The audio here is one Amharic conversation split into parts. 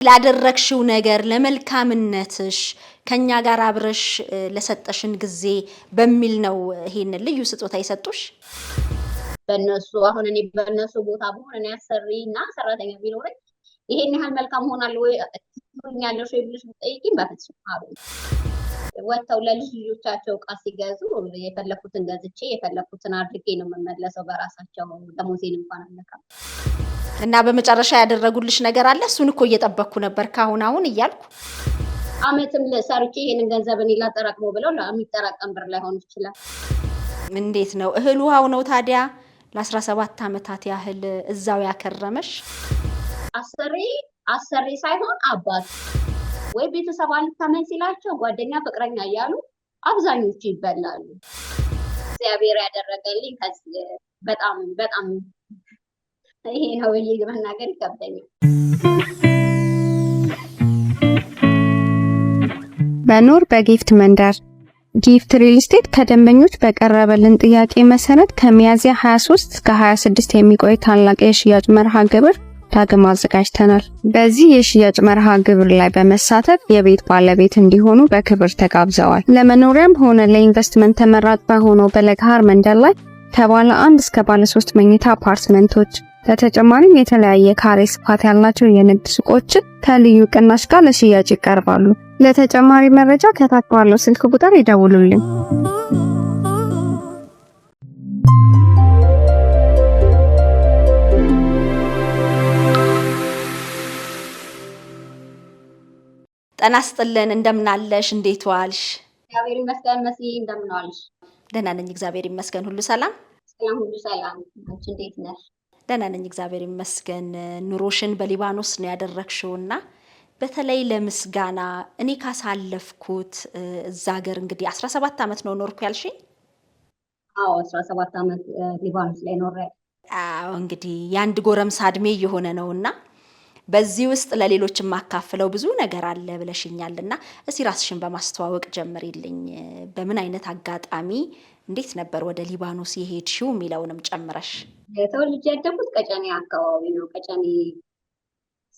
ላደረግሽው ነገር ለመልካምነትሽ ከኛ ጋር አብረሽ ለሰጠሽን ጊዜ በሚል ነው ይሄን ልዩ ስጦታ ይሰጡሽ? በእነሱ አሁን እኔ በእነሱ ቦታ ብሆን እኔ አሰሪና ሰራተኛ ቢኖረኝ ይሄን ያህል መልካም ሆናለሁ ወይ ትሆኛለሽ ወይ ብለሽ ብትጠይቂኝ በፍጹም አልሆንም። ወጥተው ለልጅ ልጆቻቸው ዕቃ ሲገዙ የፈለኩትን ገዝቼ የፈለኩትን አድርጌ ነው የምመለሰው። በራሳቸው ደሞዜን እንኳን አልነካም። እና በመጨረሻ ያደረጉልሽ ነገር አለ? እሱን እኮ እየጠበቅኩ ነበር ካሁን እያልኩ። አመትም ሰርቼ ይሄንን ገንዘብ እኔ ላጠራቅመው ብለው የሚጠራቀም ብር ላይሆን ይችላል። እንዴት ነው እህል ውሃው ነው ታዲያ ለ17 ዓመታት ያህል እዛው ያከረመሽ? አሰሪ ሳይሆን አባት ወይ ቤተሰብ አልታመን ሲላቸው ጓደኛ ፍቅረኛ እያሉ አብዛኞቹ ይበላሉ። እግዚአብሔር ያደረገልኝ በጣም በጣም ይሄ ነው ብዬ መናገር ይከብደኛል። መኖር በጊፍት መንደር ጊፍት ሪል ስቴት ከደንበኞች በቀረበልን ጥያቄ መሰረት ከሚያዝያ 23 እስከ 26 የሚቆይ ታላቅ የሽያጭ መርሃ ግብር ዳግም አዘጋጅተናል። በዚህ የሽያጭ መርሃ ግብር ላይ በመሳተፍ የቤት ባለቤት እንዲሆኑ በክብር ተጋብዘዋል። ለመኖሪያም ሆነ ለኢንቨስትመንት ተመራጭ በሆነው በለገሃር መንደር ላይ ከባለ 1 እስከ ባለ 3 መኝታ አፓርትመንቶች በተጨማሪም የተለያየ ካሬ ስፋት ያላቸው የንግድ ሱቆችን ከልዩ ቅናሽ ጋር ለሽያጭ ይቀርባሉ። ለተጨማሪ መረጃ ከታች ባለው ስልክ ቁጥር ይደውሉልን። ጤና ይስጥልን። እንደምን አለሽ? እንዴት ዋልሽ? እግዚአብሔር ይመስገን። መሲ እንደምን ዋልሽ? ደህና ነኝ እግዚአብሔር ይመስገን። ሁሉ ሰላም? ሰላም፣ ሁሉ ሰላም። አንቺ እንዴት ነሽ? ደህና ነኝ እግዚአብሔር ይመስገን። ኑሮሽን በሊባኖስ ነው ያደረግሽውና በተለይ ለምስጋና እኔ ካሳለፍኩት እዛ ሀገር እንግዲህ 17 ዓመት ነው ኖርኩ ያልሽኝ? አዎ 17 ዓመት ሊባኖስ ላይ ኖሬ። አዎ እንግዲህ የአንድ ጎረምሳ እድሜ እየሆነ ነውና በዚህ ውስጥ ለሌሎች ማካፈለው ብዙ ነገር አለ ብለሽኛልና እስቲ ራስሽን በማስተዋወቅ ጀምሪልኝ። በምን አይነት አጋጣሚ እንዴት ነበር ወደ ሊባኖስ የሄድሽው የሚለውንም ጨምረሽ። ተወልጄ ያደግኩት ቀጨኔ አካባቢ ነው። ቀጨኔ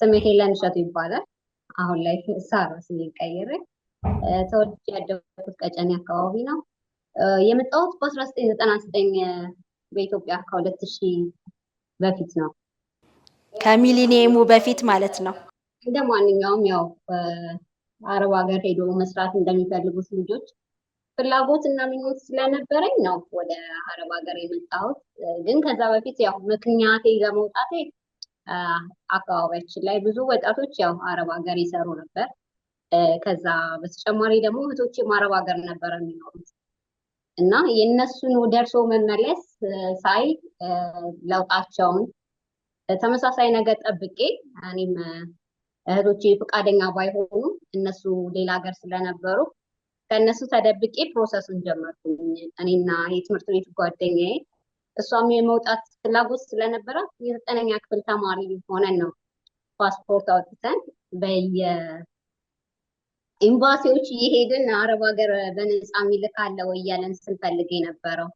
ስሜ ሄለን እሸቱ ይባላል። አሁን ላይ ሳራ ስሜ ቀይሬ ተወልጄ ያደግኩት ቀጨኔ አካባቢ ነው። የመጣሁት በ1999 በኢትዮጵያ ከ2000 በፊት ነው። ከሚሊኒየሙ በፊት ማለት ነው። እንደ ማንኛውም ያው አረብ ሀገር ሄዶ መስራት እንደሚፈልጉት ልጆች ፍላጎት እና ምኞት ስለነበረኝ ነው ወደ አረብ ሀገር የመጣሁት። ግን ከዛ በፊት ያው ምክንያቴ ለመውጣቴ አካባቢያችን ላይ ብዙ ወጣቶች ያው አረብ ሀገር ይሰሩ ነበር። ከዛ በተጨማሪ ደግሞ እህቶችም አረብ ሀገር ነበር የሚኖሩት እና የእነሱን ደርሶ መመለስ ሳይ ለውጣቸውን ተመሳሳይ ነገር ጠብቄ እኔም እህቶቼ ፈቃደኛ ባይሆኑ እነሱ ሌላ ሀገር ስለነበሩ ከእነሱ ተደብቄ ፕሮሰሱን ጀመርኩኝ። እኔና የትምህርት ቤት ጓደኛዬ እሷም የመውጣት ፍላጎት ስለነበራት የ9ኛ ክፍል ተማሪ ሆነን ነው ፓስፖርት አውጥተን በየኤምባሲዎች እየሄድን አረብ ሀገር በነፃ የሚልክ አለ ወይ እያለን ስንፈልግ የነበረው።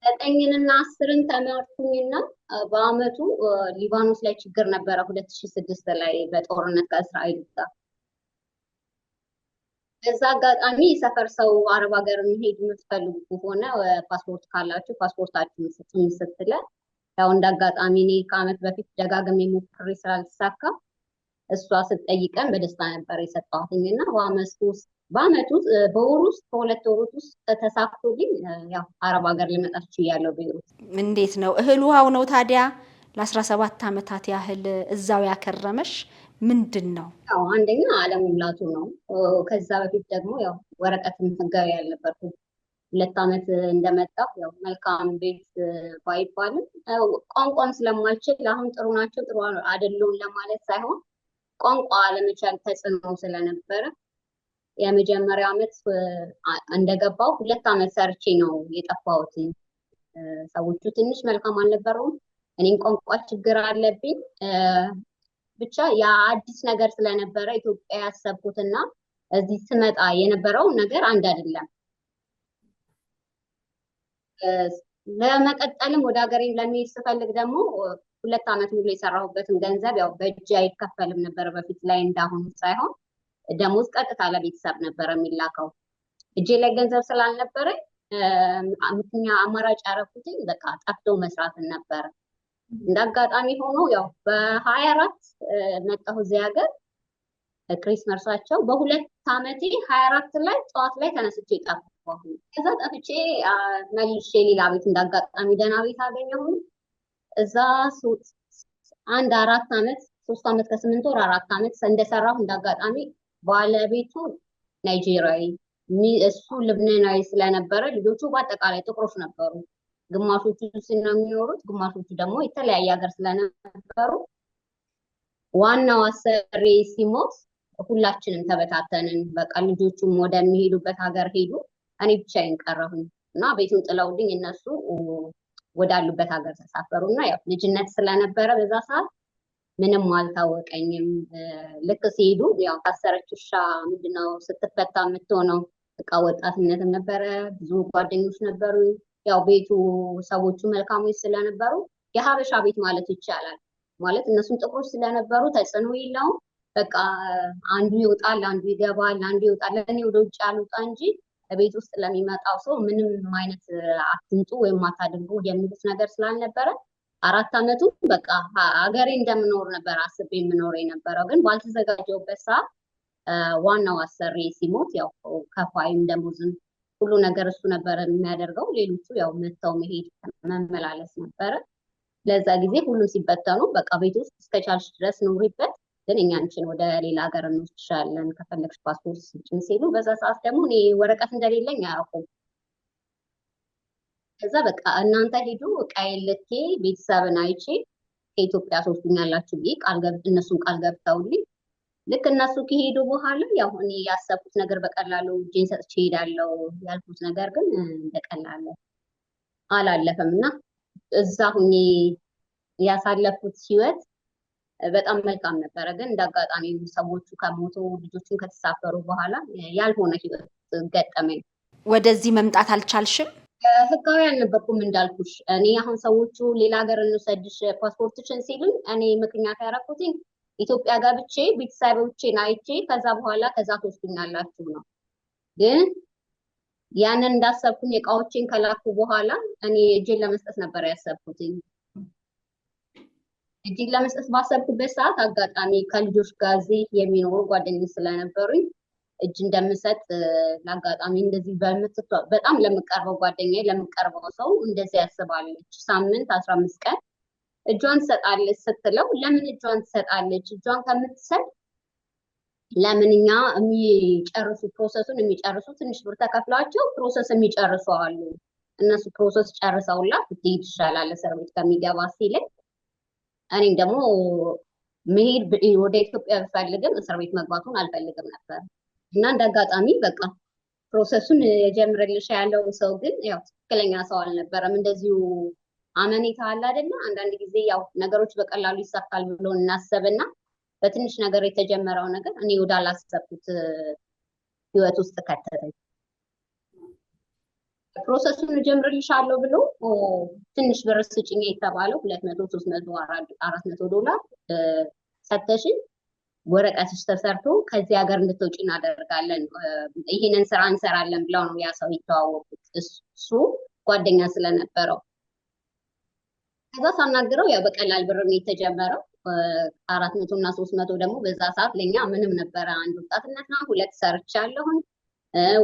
9ና 10ን ተማርኩኝና በአመቱ ሊባኖስ ላይ ችግር ነበረ 2006 ላይ በጦርነት ከእስራኤል ጋር። በዛ አጋጣሚ የሰፈር ሰው አረብ ሀገር የሚሄድ የምትፈልጉ ከሆነ ፓስፖርት ካላችሁ ፓስፖርታችሁን ስጡን ስትለን፣ ያው እንደ አጋጣሚ እኔ ከአመት በፊት ደጋግሜ ሞክሬ ስላልተሳካ እሷ ስትጠይቀን በደስታ ነበር የሰጠኋትኝና በወር ውስጥ ከ2 ወር ውስጥ ተሳክቶልኝ ያው አረብ ሀገር ልመጣ ችያለሁ። ቤይሩት። እንዴት ነው እህል ውሃው ነው ታዲያ ለ17 ዓመታት ያህል እዛው ያከረመሽ? ምንድን ነው? ያው አንደኛ አለመሙላቱ ነው። ከዛ በፊት ደግሞ ያው ወረቀትም ህጋዊ ያልነበርኩ 2 ዓመት እንደመጣሁ ያው መልካም ቤት ባይባልም ቋንቋም ስለማልችል አሁን ጥሩ ናቸው ጥሩ አይደሉም ለማለት ሳይሆን ቋንቋ አለመቻል ተጽዕኖ ስለነበረ የመጀመሪያ ዓመት እንደገባው 2 ዓመት ሰርቼ ነው የጠፋሁት። ሰዎቹ ትንሽ መልካም አልነበረውም። እኔም ቋንቋ ችግር አለብኝ። ብቻ ያ አዲስ ነገር ስለነበረ ኢትዮጵያ ያሰብኩትና እዚህ ስመጣ የነበረው ነገር አንድ አይደለም። ለመቀጠልም ወደ ሀገሬ ለመሄድ ስፈልግ ደግሞ 2 ዓመት ሙሉ የሰራሁበትን ገንዘብ ያው በእጅ አይከፈልም ነበር በፊት ላይ እንዳሁኑ ሳይሆን ደሞዝ ቀጥታ ለቤተሰብ ነበር የሚላከው። እጄ ላይ ገንዘብ ስላልነበረኝ አማራጭ ያደረኩትኝ በቃ ጠፍቶ መስራትን ነበረ። እንደ አጋጣሚ ሆኖ ያው በ24 መጣሁ እዚህ ሀገር ክሪስመሳቸው በ2 ዓመቴ 24 ላይ ጠዋት ላይ ተነስቼ ጠፋሁ። ከዛ ጠፍቼ መልሼ ሌላ ቤት እንዳጋጣሚ ደህና ቤት አገኘሁኝ። እዛ 4 ዓመት 3 ዓመት ከ8 ወር 4 ዓመት እንደሰራሁ እንዳጋጣሚ ባለቤቱ ናይጄሪያዊ እሱ ልብናናዊ ስለነበረ ልጆቹ በአጠቃላይ ጥቁሮች ነበሩ። ግማሾቹ ነው የሚኖሩት፣ ግማሾቹ ደግሞ የተለያየ ሀገር ስለነበሩ ዋናው አሰሪ ሲሞት ሁላችንም ተበታተንን። በቃ ልጆቹም ወደሚሄዱበት ሀገር ሄዱ፣ እኔ ብቻዬን ቀረሁኝ እና ቤቱን ጥለውልኝ እነሱ ወዳሉበት ሀገር ተሳፈሩ እና ያው ልጅነት ስለነበረ በዛ ሰዓት ምንም አልታወቀኝም። ልክ ሲሄዱ ያው ታሰረች ውሻ ምንድነው ስትፈታ የምትሆነው በቃ ወጣትነትም ነበረ፣ ብዙ ጓደኞች ነበሩ። ያው ቤቱ ሰዎቹ መልካሞች ስለነበሩ የሀበሻ ቤት ማለት ይቻላል። ማለት እነሱም ጥቁሮች ስለነበሩ ተጽዕኖ የለውም። በቃ አንዱ ይወጣል፣ አንዱ ይገባል፣ አንዱ ይወጣል። እኔ ወደ ውጭ አልወጣ እንጂ ቤት ውስጥ ለሚመጣው ሰው ምንም አይነት አትምጡ ወይም አታድርጉ የሚሉት ነገር ስላልነበረ 4 ዓመቱ በቃ ሀገሬ እንደምኖር ነበር አስቤ የምኖር የነበረው። ግን ባልተዘጋጀውበት ሰዓት ዋናው አሰሪ ሲሞት ያው ከፋይም ደሞዝም ሁሉ ነገር እሱ ነበር የሚያደርገው። ሌሎቹ ያው መተው መሄድ መመላለስ ነበረ። ለዛ ጊዜ ሁሉም ሲበተኑ በቃ ቤት ውስጥ እስከቻልሽ ድረስ ኑሪበት፣ ግን እኛ አንቺን ወደ ሌላ ሀገር እንወስድሻለን ከፈለግሽ ፓስፖርት ስጭን ሲሉ፣ በዛ ሰዓት ደግሞ እኔ ወረቀት እንደሌለኝ አያውቁም። ከዛ በቃ እናንተ ሄዱ ዕቃዬን ልኬ ቤተሰብን አይቼ ከኢትዮጵያ ትወስዱኛላችሁ ብዬ እነሱም ቃል ገብተውልኝ ልክ እነሱ ከሄዱ በኋላ ያው እኔ ያሰብኩት ነገር በቀላሉ እጄን ሰጥቼ እሄዳለሁ ያልኩት ነገር ግን እንደቀላል አላለፈም እና እዛ ሁኜ ያሳለፉት ህይወት በጣም መልካም ነበረ። ግን እንዳጋጣሚ ሰዎቹ ከሞቱ ልጆቹን ከተሳፈሩ በኋላ ያልሆነ ህይወት ገጠመኝ። ወደዚህ መምጣት አልቻልሽም? ህጋዊ አልነበርኩም እንዳልኩሽ። እኔ አሁን ሰዎቹ ሌላ ሀገር እንውሰድሽ ፓስፖርትሽን ሲሉኝ እኔ ምክንያት ያደረኩትኝ ኢትዮጵያ ገብቼ ቤተሰቦቼን አይቼ ከዛ በኋላ ከዛ ትወስዱኛላችሁ ነው። ግን ያንን እንዳሰብኩኝ እቃዎቼን ከላኩ በኋላ እኔ እጄን ለመስጠት ነበር ያሰብኩትኝ። እጄን ለመስጠት ባሰብኩበት ሰዓት አጋጣሚ ከልጆች ጋር እዚህ የሚኖሩ ጓደኞች ስለነበሩኝ እጅ እንደምሰጥ ለአጋጣሚ እንደዚህ በጣም ለምቀርበው ጓደኛዬ ለምቀርበው ሰው እንደዚህ ያስባለች። ሳምንት 15 ቀን እጇን ትሰጣለች ስትለው ለምን እጇን ትሰጣለች? እጇን ከምትሰጥ ለምን እኛ የሚጨርሱ ፕሮሰሱን የሚጨርሱ ትንሽ ብር ተከፍሏቸው ፕሮሰስ የሚጨርሱ አሉ። እነሱ ፕሮሰስ ጨርሰውላት ብትሄድ ይሻላል እስር ቤት ከሚገባ ሲለኝ፣ እኔም ደግሞ መሄድ ወደ ኢትዮጵያ ብፈልግም እስር ቤት መግባቱን አልፈልግም ነበር እና እንዳጋጣሚ በቃ ፕሮሰሱን የጀምርልሽ ያለው ሰው ግን ያው ትክክለኛ ሰው አልነበረም። እንደዚሁ አመኔታ አለ አይደለ? አንዳንድ ጊዜ ያው ነገሮች በቀላሉ ይሳካል ብሎ እናሰብና በትንሽ ነገር የተጀመረው ነገር እኔ ወዳላሰብኩት ህይወት ውስጥ ከተተኝ። ፕሮሰሱን እጀምርልሻለሁ ብሎ ትንሽ ብር ስጭኝ የተባለው 200፣ 300፣ 400 ዶላር ሰተሽኝ ወረቀትሽ ተሰርቶ ከዚህ ሀገር እንድትወጪ እናደርጋለን፣ ይህንን ስራ እንሰራለን ብለው ነው ያ ሰው የተዋወቁት። እሱ ጓደኛ ስለነበረው ከዛ ሳናግረው ያው በቀላል ብር ነው የተጀመረው። 400 እና 300 ደግሞ በዛ ሰዓት ለኛ ምንም ነበረ። አንድ ወጣትነት ነው፣ 2 ሰርቻለሁኝ።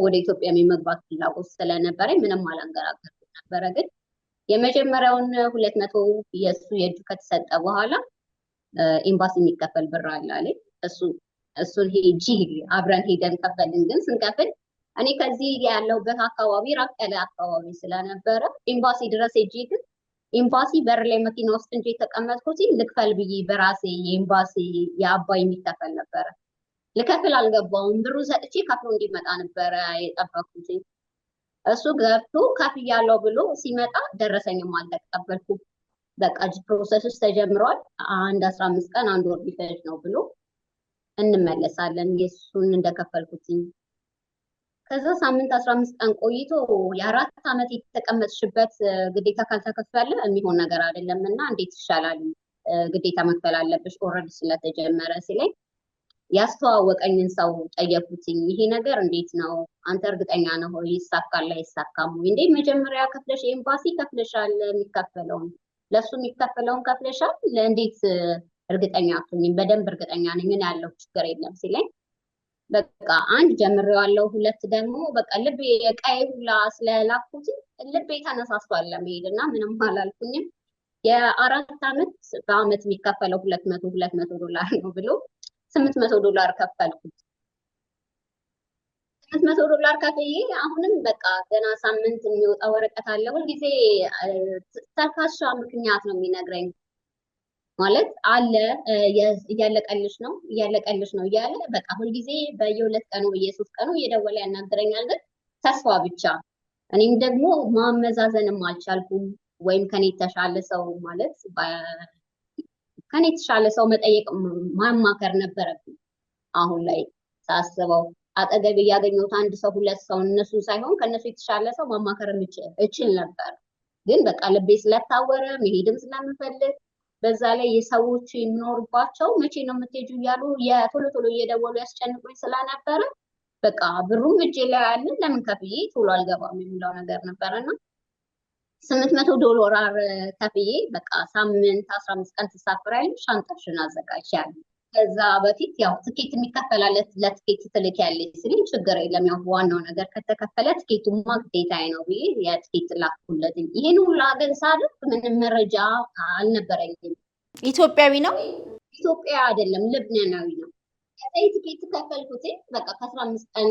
ወደ ኢትዮጵያ የመግባት ፍላጎት ስለነበረ ምንም አላንገራገርኩም ነበረ። ግን የመጀመሪያውን 200 የእሱ የእጁ ከተሰጠ በኋላ ኤምባሲ የሚከፈል ብር አለ አለኝ። እሱን ሄጂ አብረን ሄደን ከፈልን። ግን ስንከፍል እኔ ከዚህ ያለሁበት አካባቢ ራቅ ያለ አካባቢ ስለነበረ ኤምባሲ ድረስ ሄጂ፣ ግን ኤምባሲ በር ላይ መኪና ውስጥ እንጂ የተቀመጥኩት ልክፈል ብዬ በራሴ የኤምባሲ የአባይ የሚከፈል ነበረ። ልከፍል አልገባውም። ብሩ ሰጥቼ ከፍሎ እንዲመጣ ነበረ የጠበቅኩት። እሱ ገብቶ ከፍያለሁ ብሎ ሲመጣ ደረሰኝም አልተቀበልኩም። በቃ ፕሮሰስስ ተጀምሯል፣ 15 ቀን 1 ወር ቢፈጅ ነው ብሎ እንመለሳለን የሱን እንደከፈልኩትኝ። ከዛ ሳምንት 15 ቀን ቆይቶ የ4 ዓመት የተቀመጥሽበት ግዴታ ካልተከፈለ የሚሆን ነገር አይደለም እና እንዴት ይሻላል ግዴታ መክፈል አለብሽ ኦልሬዲ ስለተጀመረ ሲለኝ ያስተዋወቀኝን ሰው ጠየኩትኝ። ይሄ ነገር እንዴት ነው? አንተ እርግጠኛ ነህ ወይ ይሳካል አይሳካም ወይ? እንዴ መጀመሪያ ከፍለሽ ኤምባሲ ከፍለሻል፣ የሚከፈለውን ለሱ የሚከፈለውን ከፍለሻል፣ ለእንዴት እርግጠኛ አትሆኝም? በደንብ እርግጠኛ ነኝ ምን ያለው ችግር የለም ሲለኝ በቃ አንድ ጀምሬዋለሁ፣ ሁለት ደግሞ በቃ ልቤ የቀይ ሁላ ስለላኩት ልቤ ተነሳስቷል ለመሄድ እና ምንም አላልኩኝም። የ4 ዓመት በአመት የሚከፈለው 200 ዶላር ነው ብሎ $800 ከፈልኩት። $800 ከፍዬ አሁንም በቃ ገና ሳምንት የሚወጣ ወረቀት አለ። ሁልጊዜ ተልካሻ ምክንያት ነው የሚነግረኝ ማለት አለ እያለቀልሽ ነው እያለ በቃ ሁልጊዜ በየ2 ቀኑ በየ3 ቀኑ እየደወለ ያናግረኛል። ግን ተስፋ ብቻ። እኔም ደግሞ ማመዛዘንም አልቻልኩም። ወይም ከኔ የተሻለ ሰው ማለት ከኔ የተሻለ ሰው መጠየቅ ማማከር ነበረብኝ። አሁን ላይ ሳስበው አጠገብ ያገኘሁት አንድ ሰው 2 ሰው እነሱ ሳይሆን ከነሱ የተሻለ ሰው ማማከር እችል ነበር። ግን በቃ ልቤ ስለታወረ መሄድም ስለምፈልግ በዛ ላይ የሰዎች የሚኖርባቸው መቼ ነው የምትሄጂው እያሉ የቶሎ ቶሎ እየደወሉ ያስጨንቁኝ ስለነበረ በቃ ብሩም እጄ ላይ ያለ ለምን ከፍዬ ቶሎ አልገባም የሚለው ነገር ነበርና $800 ከፍዬ በቃ ሳምንት 15 ቀን ትሳፍሪያለሽ፣ ሻንጣሽን አዘጋጅ። ከዛ በፊት ያው ትኬት የሚከፈላለት ለትኬት ትልኪያለሽ ሲለኝ ችግር የለም ያው ዋናው ነገር ከተከፈለ ትኬቱማ ግዴታዬ ነው ብዬ የትኬት ላኩለትኝ። ይሄን ሁላ ግን ሳደርግ ምንም መረጃ አልነበረኝም። ኢትዮጵያዊ ነው? ኢትዮጵያ አይደለም ልብናናዊ ነው። ከዛ ትኬት ከፈልኩትኝ በቃ ከ15 ቀን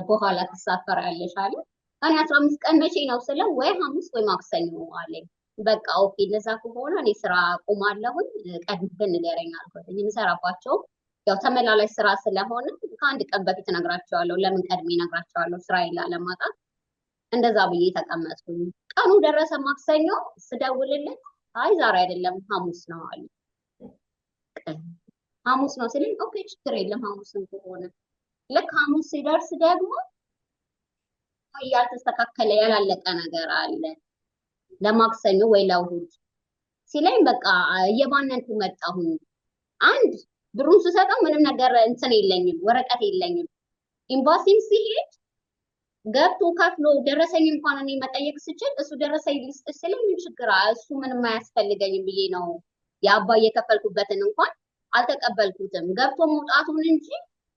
በኋላ ትሳፈሪያለሽ አለ። እኔ 15 ቀን መቼ ነው ስለው ወይ ሐሙስ ወይ ማክሰኞ አለኝ። በቃ ኦኬ ለዛ ከሆነ እኔ ስራ ቆማለሁኝ ቀድመህ ንገረኝ አልኩት። የምሰራባቸው ያው ተመላላሽ ስራ ስለሆነ ከአንድ ቀን በፊት እነግራቸዋለሁ። ለምን ቀድሜ እነግራቸዋለሁ ስራዬን ላለማጣት። እንደዛ ብዬ ተቀመጥኩኝ። ቀኑ ደረሰ ማክሰኞ ስደውልለት አይ ዛሬ አይደለም ሐሙስ ነው አለ። ሐሙስ ነው ሲለኝ ኦኬ ችግር የለም ሐሙስም ከሆነ ልክ ሐሙስ ሲደርስ ደግሞ ያልተስተካከለ ያላለቀ ነገር አለ ለማክሰኞ ወይ ለእሑድ ሲለኝ በቃ እየባነንኩ መጣሁኝ። አንድ ብሩን ስሰጠው ምንም ነገር እንትን የለኝም፣ ወረቀት የለኝም። ኤምባሲም ሲሄድ ገብቶ ከፍሎ ደረሰኝ እንኳን እኔ መጠየቅ ስችል እሱ ደረሰኝ ልስጥ ሲለኝ ምን ችግር እሱ ምንም አያስፈልገኝም ብዬ ነው የአባዬ የከፈልኩበትን እንኳን አልተቀበልኩትም። ገብቶ መውጣቱን እንጂ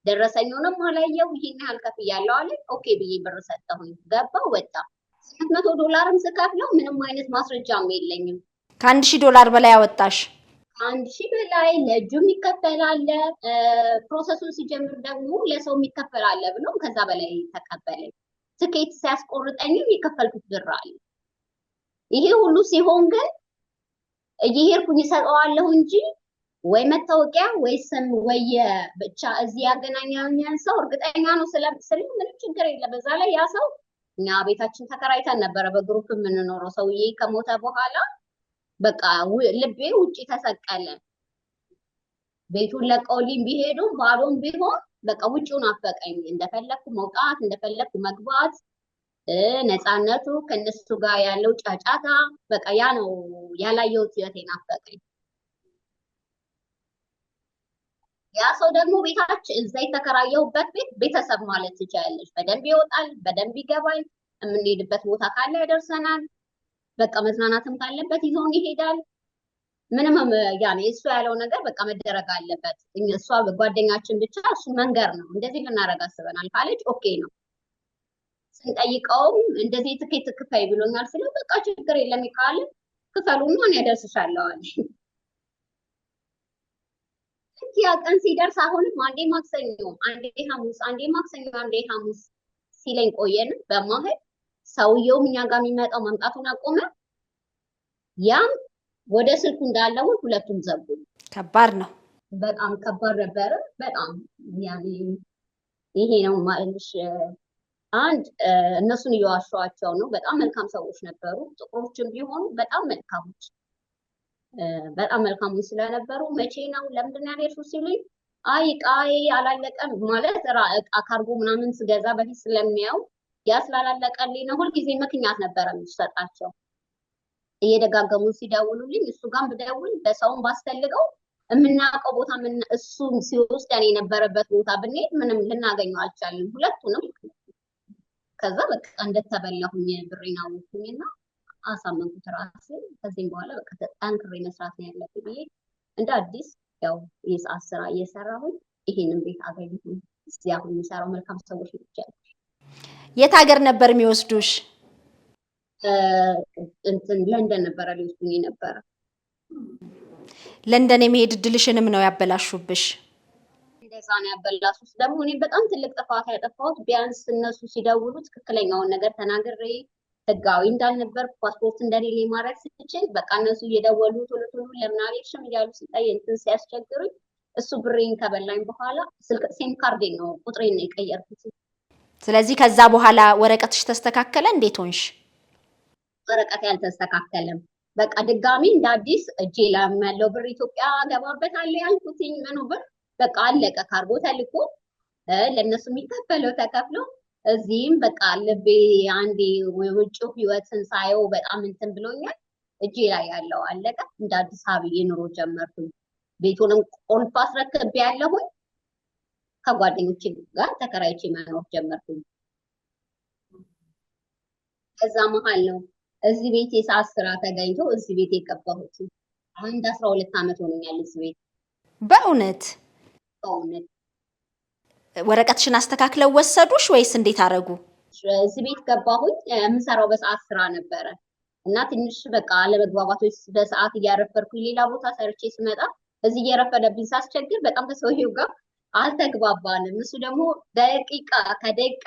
ደረሰኙንም አላየው። ይሄን ያህል ከፍያለሁ አለ። ኦኬ ብዬ ብር ሰጠሁኝ። ገባ ወጣ። $800 ስከፍለው ምንም አይነት ማስረጃም የለኝም። $1000 በላይ አወጣሽ? $1000 በላይ ለእጁም ይከፈላል። ፕሮሰሱን ሲጀምር ደግሞ ለሰው ይከፈላል ብሎ ከዛ በላይ ተቀበለኝ። ትኬት ሲያስቆርጠኝም የከፈልኩት ብር አለ። ይሄ ሁሉ ሲሆን ግን እየሄድኩኝ እሰጠዋለሁ እንጂ ወይ መታወቂያ ወይ ስም ወይ ብቻ እዚህ ያገናኛኛን ሰው እርግጠኛ ነው ስለ ምንም ችግር የለም። በዛ ላይ ያ ሰው እኛ ቤታችን ተከራይተን ነበረ በግሩፕ የምንኖረው። ሰውዬ ከሞተ በኋላ በቃ ልቤ ውጪ ተሰቀለ። ቤቱን ለቀውልኝ ቢሄዱ ባዶም ቢሆን በቃ ውጪውን አፈቀኝ። እንደፈለኩ መውጣት እንደፈለኩ መግባት፣ ነፃነቱ ከነሱ ጋር ያለው ጫጫታ በቃ ያ ነው ያላየሁት ህይወቴን አፈቀኝ። ያ ሰው ደግሞ ቤታችን እዛ የተከራየሁበት ቤት ቤተሰብ ማለት ትችላለች። በደንብ ይወጣል፣ በደንብ ይገባል። የምንሄድበት ቦታ ካለ ያደርሰናል። በቃ መዝናናትም ካለበት ይዞን ይሄዳል። ምንም ያኔ እሱ ያለው ነገር በቃ መደረግ አለበት። እሷ ጓደኛችን ብቻ እሱ መንገር ነው እንደዚህ ልናደርግ አስበናል ካለች ኦኬ ነው። ስንጠይቀውም እንደዚህ ትኬት ክፈይ ብሎኛል ስለው በቃ ችግር የለም ካለ ክፈሉና እኔ ያደርስሻለሁ አለ። ያ ቀን ሲደርስ አሁንም አንዴ ማክሰኞ አንዴ ሐሙስ አንዴ ማክሰኞ አንዴ ሐሙስ ሲለኝ ቆየን። በማህል ሰውየውም እኛ ጋር የሚመጣው መምጣቱን አቆመ። ያም ወደ ስልኩ እንዳለው ሁለቱም ዘጉ። ከባድ ነው፣ በጣም ከባድ ነበረ። በጣም ያኔ ይሄ ነው ማለትሽ። አንድ እነሱን እየዋሸኋቸው ነው። በጣም መልካም ሰዎች ነበሩ። ጥቁሮችም ቢሆኑ በጣም መልካሞች በጣም መልካሞች ስለነበሩ መቼ ነው ለምንድን ነው ያልሽው ሲሉኝ አይ እቃዬ አላለቀም ማለት እቃ ካርጎ ምናምን ስገዛ በፊት ስለሚያው ያ ስላላለቀልኝ ነው። ሁልጊዜ ምክንያት ነበረ የምትሰጣቸው። እየደጋገሙ ሲደውሉልኝ እሱ ጋር ብደውል በሰውን ባስፈልገው የምናውቀው ቦታ እሱም ሲወስደን የነበረበት ቦታ ብንሄድ ምንም ልናገኘው አልቻልንም ሁለቱንም። ከዛ በቃ እንደተበላሁኝ ብሬን አወኩኝና አሳመንኩት ራሴን። ከዚህም በኋላ በቃ ጠንክሬ መስራት ነው ያለብኝ ብዬ እንደ አዲስ ያው የሰዓት ስራ እየሰራሁኝ ይሄንን ቤት አገኘሁኝ። እዚህ አሁን የሚሰራው መልካም ሰዎች ብቻ። የት ሀገር ነበር የሚወስዱሽ? እንትን ለንደን ነበረ ሊወስዱኝ ነበረ። ለንደን የመሄድ እድልሽንም ነው ያበላሹብሽ? እንደዛ ነው ያበላሹት። ደግሞ እኔ በጣም ትልቅ ጥፋት ያጠፋሁት ቢያንስ እነሱ ሲደውሉ ትክክለኛውን ነገር ተናግሬ ህጋዊ እንዳልነበር ፓስፖርት እንደሌለ ማድረግ ስችል በቃ እነሱ እየደወሉ ቶሎ ቶሎ ለምን አልሄድሽም እያሉ እንትን ሲያስቸግሩኝ እሱ ብሬን ከበላኝ በኋላ ስልክ ሲም ካርዴን ነው ቁጥሬን ነው የቀየርኩት። ስለዚህ ከዛ በኋላ ወረቀትሽ ተስተካከለ? እንዴት ሆንሽ? ወረቀት ያልተስተካከለም በቃ ድጋሚ እንደ አዲስ እጄ ላይ ያለው ብር ኢትዮጵያ ገባበታል ያልኩትኝ ምኑ ብር በቃ አለቀ። ካርጎ ተልኮ ለእነሱ የሚከፈለው ተከፍሎ እዚህም በቃ ልቤ አንዴ ውጭው ህይወትን ሳየው በጣም እንትን ብሎኛል። እጄ ላይ ያለው አለቀ። እንደ አዲስ አብዬ ኑሮ ጀመርኩኝ። ቤቱንም ቁልፍ አስረክቤ ያለሁኝ ከጓደኞቼ ጋር ተከራይቼ መኖር ጀመርኩኝ። ከዛ መሀል ነው እዚህ ቤት የሰዓት ስራ ተገኝቶ እዚህ ቤት የገባሁት። አንድ 12 ዓመት ሆኖኛል እዚህ ቤት። በእውነት ወረቀትሽን አስተካክለው ወሰዱሽ ወይስ እንዴት አረጉ? እዚህ ቤት ገባሁኝ። የምሰራው በሰዓት ስራ ነበረ እና ትንሽ በቃ አለመግባባቶች በሰዓት እያረፈርኩኝ ሌላ ቦታ ሰርቼ ስመጣ እዚህ እየረፈደብኝ ሳስቸግር በጣም ከሰውየው ጋር አልተግባባንም። እሱ ደግሞ ከደቂቃ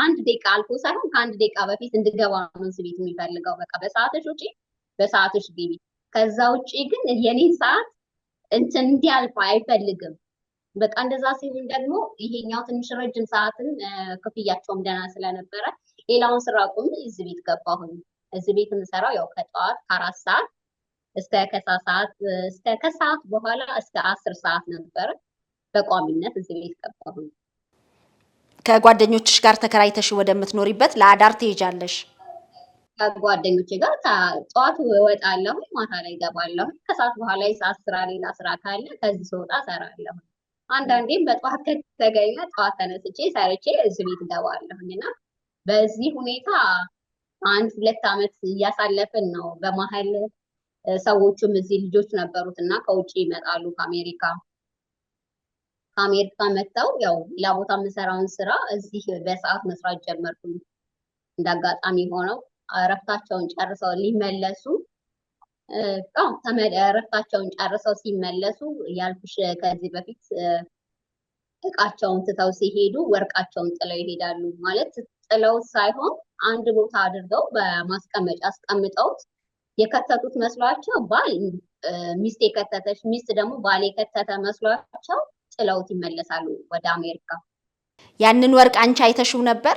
አንድ ደቂቃ አልፎ ሳይሆን ከአንድ ደቂቃ በፊት እንድገባ ነው እዚህ ቤት የሚፈልገው። በቃ በሰዓትሽ ውጪ፣ በሰዓትሽ ግቢ። ከዛ ውጪ ግን የኔን ሰዓት እንትን እንዲያልፍ አይፈልግም። በቃ እንደዛ ሲሆን ደግሞ ይሄኛው ትንሽ ረጅም ሰዓትን ክፍያቸውም ደህና ስለነበረ ሌላውን ስራ አቁሜ እዚህ ቤት ገባሁኝ። እዚህ ቤት የምሰራው ያው ከጠዋት ከ4 ሰዓት እስከ ከሰዓት በኋላ እስከ 10 ሰዓት ነበረ። በቋሚነት እዚህ ቤት ገባሁኝ። ከጓደኞችሽ ጋር ተከራይተሽ ወደምትኖሪበት ለአዳር ትሄጃለሽ? ከጓደኞቼ ጋር ጠዋት እወጣለሁ፣ ማታ ላይ እገባለሁ። ከሰዓት በኋላ የሰዓት ስራ ሌላ ስራ ካለ ከዚህ ስወጣ እሰራለሁ። አንዳንዴም በጠዋት ከተገኘ ጠዋት ተነስቼ ሰርቼ እዚህ ቤት እገባለሁኝ እና በዚህ ሁኔታ 1-2 ዓመት እያሳለፍን ነው። በመሀል ሰዎቹም እዚህ ልጆች ነበሩት እና ከውጭ ይመጣሉ ከአሜሪካ መጥተው ያው ሌላ ቦታ የምሰራውን ስራ እዚህ በሰዓት መስራት ጀመርኩኝ። እንዳጋጣሚ ሆነው እረፍታቸውን ጨርሰው ሊመለሱ እረፍታቸውን ጨርሰው ሲመለሱ ያልኩሽ ከዚህ በፊት እቃቸውን ትተው ሲሄዱ ወርቃቸውን ጥለው ይሄዳሉ። ማለት ጥለው ሳይሆን አንድ ቦታ አድርገው በማስቀመጫ አስቀምጠውት የከተቱት መስሏቸው ባል ሚስት የከተተች ሚስት ደግሞ ባል የከተተ መስሏቸው ጥለውት ይመለሳሉ ወደ አሜሪካ። ያንን ወርቅ አንቺ አይተሽው ነበር?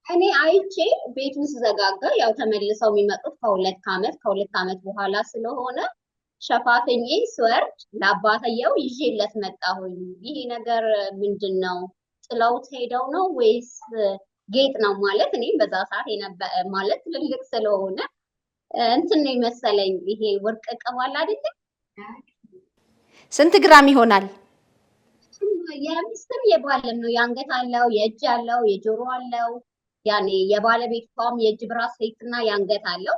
እኔ አይቼ ቤቱን ስዘጋጋ ያው ተመልሰው የሚመጡት ከሁለት ዓመት በኋላ ስለሆነ ሸፋፍኜ ስወርድ ለአባትየው ይዤለት መጣሁኝ። ይሄ ነገር ምንድን ነው? ጥለውት ሄደው ነው ወይስ ጌጥ ነው? ማለት እኔም በዛ ሰዓት ማለት ትልልቅ ስለሆነ እንትን ነው መሰለኝ። ይሄ ወርቅ ቅባል አይደል? ስንት ግራም ይሆናል? የሚስትም የባልም ነው። የአንገት አለው፣ የእጅ አለው፣ የጆሮ አለው። ያኔ የባለቤቷም የእጅ ብራስሌት እና የአንገት አለው።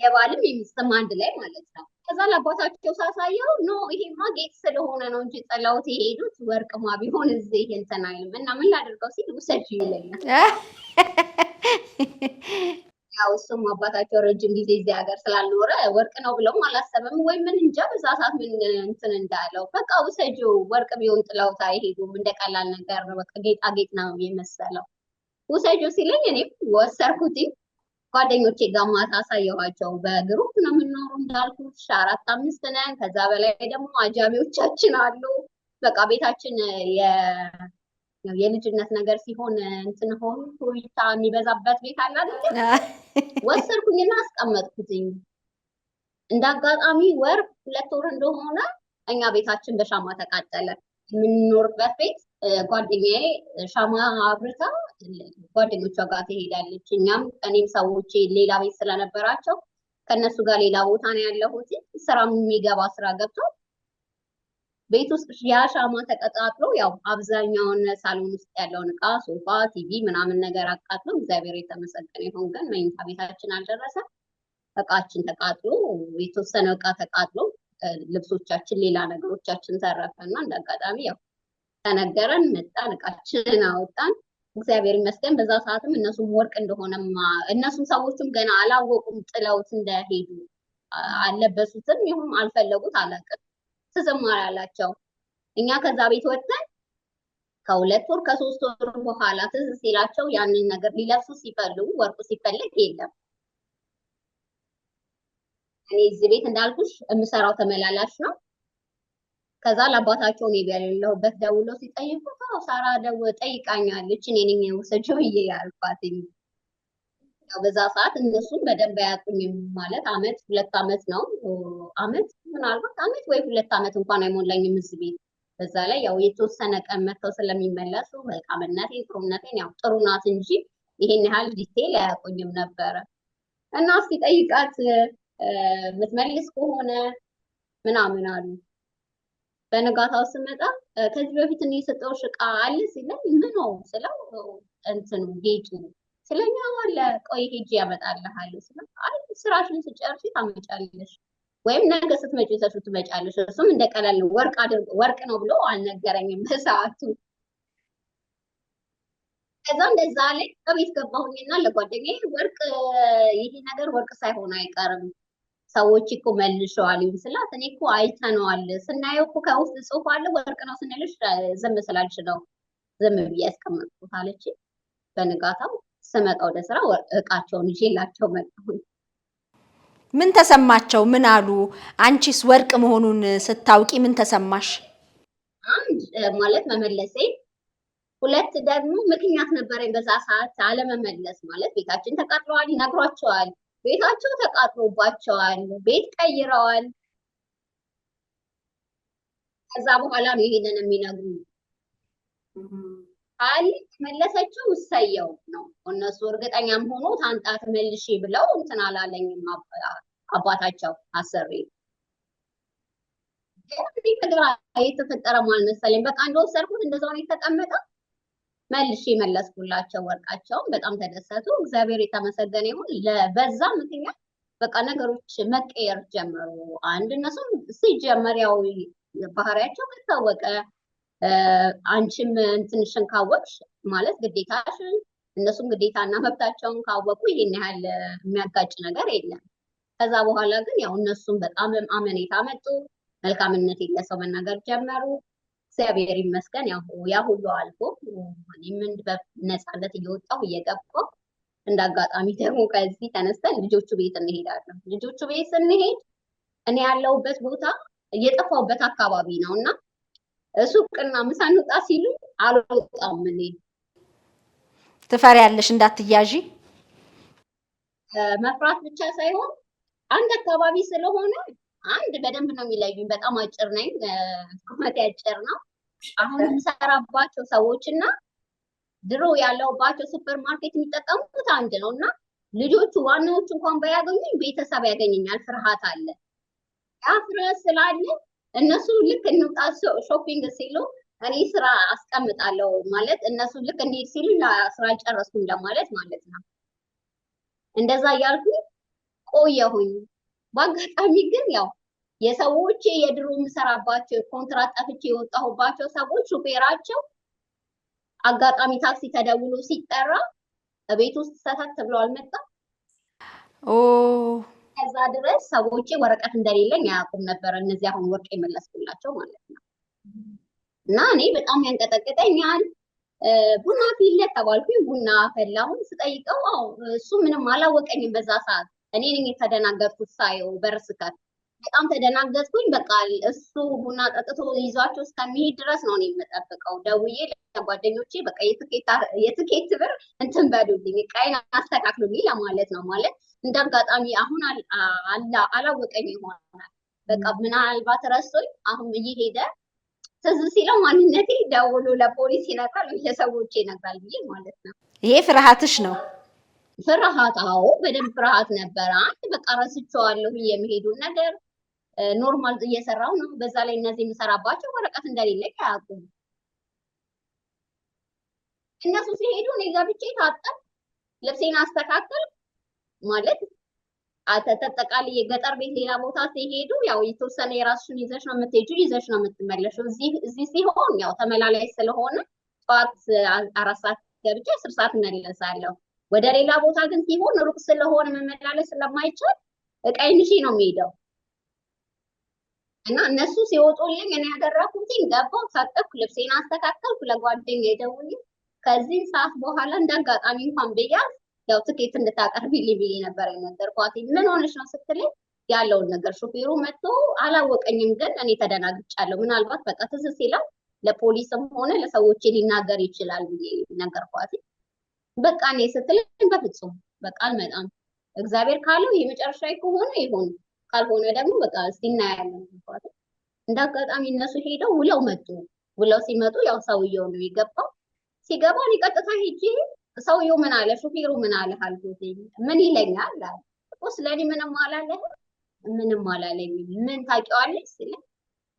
የባልም የሚስትም አንድ ላይ ማለት ነው። ከዛ ለአባታቸው ሳሳየው ኖ ይሄማ ጌጥ ስለሆነ ነው እንጂ ጥለውት የሄዱት ወርቅማ ቢሆን እዚህ እንትን አይልም እና ምን ላደርገው ሲል ውሰጂ ይለኛል። ያው እሱም አባታቸው ረጅም ጊዜ እዚህ ሀገር ስላልኖረ ወርቅ ነው ብለውም አላሰበም ወይ ምን እንጃ። በዛ ሰዓት ምን እንትን እንዳለው በቃ ውሰጂው፣ ወርቅ ቢሆን ጥለውት አይሄዱም፣ እንደ ቀላል ነገር ነው፣ በቃ ጌጣጌጥ ነው የመሰለው። ውሰጂው ሲለኝ እኔም ወሰርኩትኝ። ጓደኞቼ ጋር ማታ አሳየኋቸው። በግሩፕ ነው የምንኖሩ እንዳልኩሽ 4-5 ነን። ከዛ በላይ ደግሞ አጃቢዎቻችን አሉ። በቃ ቤታችን የልጅነት ነገር ሲሆን እንትን ሆኖ ሁኔታ የሚበዛበት ቤት አለ አይደል? ወሰርኩኝና አስቀመጥኩትኝ። እንዳጋጣሚ ወር 2 ወር እንደሆነ እኛ ቤታችን በሻማ ተቃጠለ። የምንኖርበት ቤት ጓደኛዬ ሻማ አብርታ ጓደኞቿ ጋር ትሄዳለች። እኔም ሰዎች ሌላ ቤት ስለነበራቸው ከነሱ ጋር ሌላ ቦታ ነው ያለሁት። ስራ የሚገባ ስራ ገብቷል። ቤት ውስጥ ያ ሻማ ተቀጣጥሎ ያው አብዛኛውን ሳሎን ውስጥ ያለውን እቃ ሶፋ፣ ቲቪ ምናምን ነገር አቃጥሎ እግዚአብሔር የተመሰገነ ይሁን ግን መኝታ ቤታችን አልደረሰም። እቃችን ተቃጥሎ የተወሰነ እቃ ተቃጥሎ ልብሶቻችን፣ ሌላ ነገሮቻችን ተረፈና እንዳጋጣሚ ያው ተነገረን፣ መጣን፣ እቃችንን አወጣን። እግዚአብሔር ይመስገን። በዛ ሰዓትም እነሱም ወርቅ እንደሆነማ እነሱም ሰዎችም ገና አላወቁም፣ ጥለውት እንደሄዱ አልለበሱትም፣ ይሁን አልፈለጉት አላውቅም። ተዘማሪ አላቸው። እኛ ከዛ ቤት ወጥተን ከ2 ወር ከ3 ወር በኋላ ትዝ ሲላቸው ያንን ነገር ሊለብሱ ሲፈልጉ ወርቁ ሲፈለግ የለም። እኔ እዚህ ቤት እንዳልኩሽ የምሰራው ተመላላሽ ነው። ከዛ ለአባታቸው ነው ያለሁበት ደውለው ሲጠይቁ ሳራ ጠይቃኛለች እኔ ነኝ የወሰደው ያልኳት። ያው በዛ ሰዓት እነሱም በደንብ አያውቁኝም። ማለት አመት 2 አመት ነው አመት ምናልባት አመት ወይ 2 አመት እንኳን አይሞላኝም እዚህ ቤት። በዛ ላይ ያው የተወሰነ ቀን መጥተው ስለሚመለሱ መልካምነቴን ጥሩነቴን ያው ጥሩ ናት እንጂ ይሄን ያህል ዲቴል አያውቁኝም ነበረ። እና እስኪ ጠይቃት የምትመልስ ከሆነ ምናምን አሉ። በነጋታው ስመጣ ከዚህ በፊት እኔ የሰጠሁሽ ዕቃ አለ ሲለኝ ምን ነው ስለው እንትኑ ጌጡ ስለኛ አለ ቆይ ሄጄ ያመጣልሃለሁ ስለው አይ ስራሽን ስጨርሺ ታመጫለሽ ወይም ነገ ስትመጪ ይዘሽው ትመጫለሽ። እሱም እንደቀላል ወርቅ ነው ብሎ አልነገረኝም በሰዓቱ። ከዛ እንደዛ ላይ ከቤት ገባሁኝና ለጓደኛዬ ወርቅ ይሄ ነገር ወርቅ ሳይሆን አይቀርም ሰዎች እኮ መልሸዋል ስላት እኔ እኮ አይተነዋል ስናየው እኮ ከውስጥ ጽሑፍ አለ ወርቅ ነው ስንልሽ ዝም ስላልሽ ነው ዝም ብዬ ያስቀመጥኩት አለች። በንጋታው ስመጣ ወደ ስራ እቃቸውን ይዤላቸው መጣሁ። ምን ተሰማቸው? ምን አሉ? አንቺስ ወርቅ መሆኑን ስታውቂ ምን ተሰማሽ? አንድ ማለት መመለሴ፣ 2 ደግሞ ምክንያት ነበረኝ በዛ ሰዓት አለመመለስ። ማለት ቤታችን ተቃጥለዋል ይነግሯቸዋል። ቤታቸው ተቃጥሎባቸዋል፣ ቤት ቀይረዋል። ከዛ በኋላ ነው ይሄንን የሚነግሩ። አይ መለሰችው እሰየው ነው። እነሱ እርግጠኛም ሆኖ ታንጣት መልሺ ብለው እንትን አላለኝም አባታቸው አሰሪ። ግን ከግራ የተፈጠረ ማለት መሰለኝ በቃ እንደወሰድኩት እንደዛው ነው የተቀመጠ። መልሼ መለስኩላቸው ወርቃቸውን። በጣም ተደሰቱ። እግዚአብሔር የተመሰገነ ይሁን። በዛ ምክንያት በቃ ነገሮች መቀየር ጀመሩ። አንድ እነሱም ሲጀመር ያው ባህሪያቸው ከታወቀ አንቺም እንትንሽን ካወቅሽ ማለት ግዴታሽን እነሱም ግዴታና መብታቸውን ካወቁ ይሄን ያህል የሚያጋጭ ነገር የለም። ከዛ በኋላ ግን ያው እነሱም በጣም አመኔታ መጡ። መልካምነት ለሰው መናገር ጀመሩ። እግዚአብሔር ይመስገን ያ ሁሉ አልፎ እኔም በነፃነት እየወጣሁ እየገባሁ እንዳጋጣሚ ደግሞ ከዚህ ተነስተን ልጆቹ ቤት እንሄዳለን። ልጆቹ ቤት ስንሄድ እኔ ያለሁበት ቦታ እየጠፋሁበት አካባቢ ነው እና ሱቅና ምሳ እንውጣ ሲሉ አልወጣም። እኔ ትፈሪያለሽ እንዳትያዢ? መፍራት ብቻ ሳይሆን አንድ አካባቢ ስለሆነ አንድ በደንብ ነው የሚለዩኝ። በጣም አጭር ነኝ፣ ቁመቴ አጭር ነው። አሁን የምሰራባቸው ሰዎች እና ድሮ ያለውባቸው ሱፐር ማርኬት የሚጠቀሙት አንድ ነው እና ልጆቹ ዋናዎቹ እንኳን ባያገኙኝ ቤተሰብ ያገኘኛል። ፍርሃት አለ። ያ ፍርሃት ስላለ እነሱ ልክ እንውጣ ሾፒንግ ሲሉ እኔ ስራ አስቀምጣለሁ ማለት እነሱ ልክ እንሂድ ሲሉ ስራ አልጨረስኩም ለማለት ማለት ነው። እንደዛ እያልኩኝ ቆየሁኝ። በአጋጣሚ ግን ያው የሰዎች የድሮ የምሰራባቸው ኮንትራት ጠፍቼ የወጣሁባቸው ሰዎች ሹፌራቸው አጋጣሚ ታክሲ ተደውሎ ሲጠራ ቤት ውስጥ ሰተት ብሎ አልመጣም። ከዛ ድረስ ሰዎች ወረቀት እንደሌለኝ አያውቁም ነበር። እነዚህ አሁን ወርቅ የመለስኩላቸው ማለት ነው። እና እኔ በጣም ያንቀጠቅጠኛል። ቡና ፊለት ተባልኩኝ። ቡና ፈላሁን። ስጠይቀው እሱ ምንም አላወቀኝም በዛ ሰዓት። እኔ ነኝ የተደናገጥኩት ሳየው በርስከት በጣም ተደናገጥኩኝ። በቃ እሱ ቡና ጠጥቶ ይዟቸው እስከሚሄድ ድረስ ነው እኔ የምጠብቀው። ደውዬ ለጓደኞቼ በቃ የትኬት ብር እንትን በሉልኝ፣ ዕቃዬን አስተካክሉልኝ ለማለት ነው። ማለት እንዳጋጣሚ አሁን አላወቀኝ ይሆናል። በቃ ምናልባት ረሶኝ አሁን እየሄደ ትዝ ሲለው ማንነቴ ደውሎ ለፖሊስ ይነግራል፣ ለሰዎች ይነግራል ብዬ ማለት ነው። ይሄ ፍርሃትሽ ነው? ፍርሃት፣ አዎ በደንብ ፍርሃት ነበረ። አንድ በቃ ረስቼዋለሁ የሚሄዱን ነገር ኖርማል እየሰራው ነው። በዛ ላይ እነዚህ የምሰራባቸው ወረቀት እንደሌለኝ አያውቁም። እነሱ ሲሄዱ እኔ ገብቼ ታጠብ፣ ልብሴን አስተካከል ማለት ተጠቃላይ የገጠር ቤት ሌላ ቦታ ሲሄዱ ያው የተወሰነ የራስሽን ይዘሽ ነው የምትሄጂው፣ ይዘሽ ነው የምትመለሽው። እዚህ ሲሆን ያው ተመላላይ ስለሆነ ጠዋት 4 ሰዓት ገብቼ 10 ሰዓት እመለሳለሁ። ወደ ሌላ ቦታ ግን ሲሆን ሩቅ ስለሆነ መመላለስ ስለማይቻል እቃዬን ይዤ ነው የምሄደው እና እነሱ ሲወጡልኝ እኔ ያደረኩትኝ ገባሁ፣ ታጠብኩ፣ ልብሴን አስተካከልኩ፣ ለጓደኛዬ ደውዬ ከዚህ ሰዓት በኋላ እንዳጋጣሚ እንኳን ብያዝ ያው ትኬት እንድታቀርቢልኝ ብዬ ነበር የነገርኳት። ምን ሆነሽ ነው ስትለኝ ያለውን ነገር ሹፌሩ መጥቶ አላወቀኝም፣ ግን እኔ ተደናግጫለሁ። ምናልባት በቃ ትዝ ሲለው ለፖሊስም ሆነ ለሰዎች ሊናገር ይችላል ብዬ ነገርኳት። በቃ እኔ ስትለኝ በፍጹም በቃ አልመጣም፣ እግዚአብሔር ካለው የመጨረሻ ከሆነ ይሁን፣ ካልሆነ ደግሞ በቃ እስቲ እናያለን አልኳት። እንዳጋጣሚ እነሱ ሄደው ውለው መጡ። ውለው ሲመጡ ያው ሰውየው ነው የገባው። ሲገባ እኔ ቀጥታ ሄጄ ሰውየው ምን አለ ሹፌሩ ምን አለ አልኩት። ምን ይለኛል አለ እኮ ስለኔ ምንም አላለህ፣ ምንም አላለኝ። ምን ታውቂዋለሽ ሲለኝ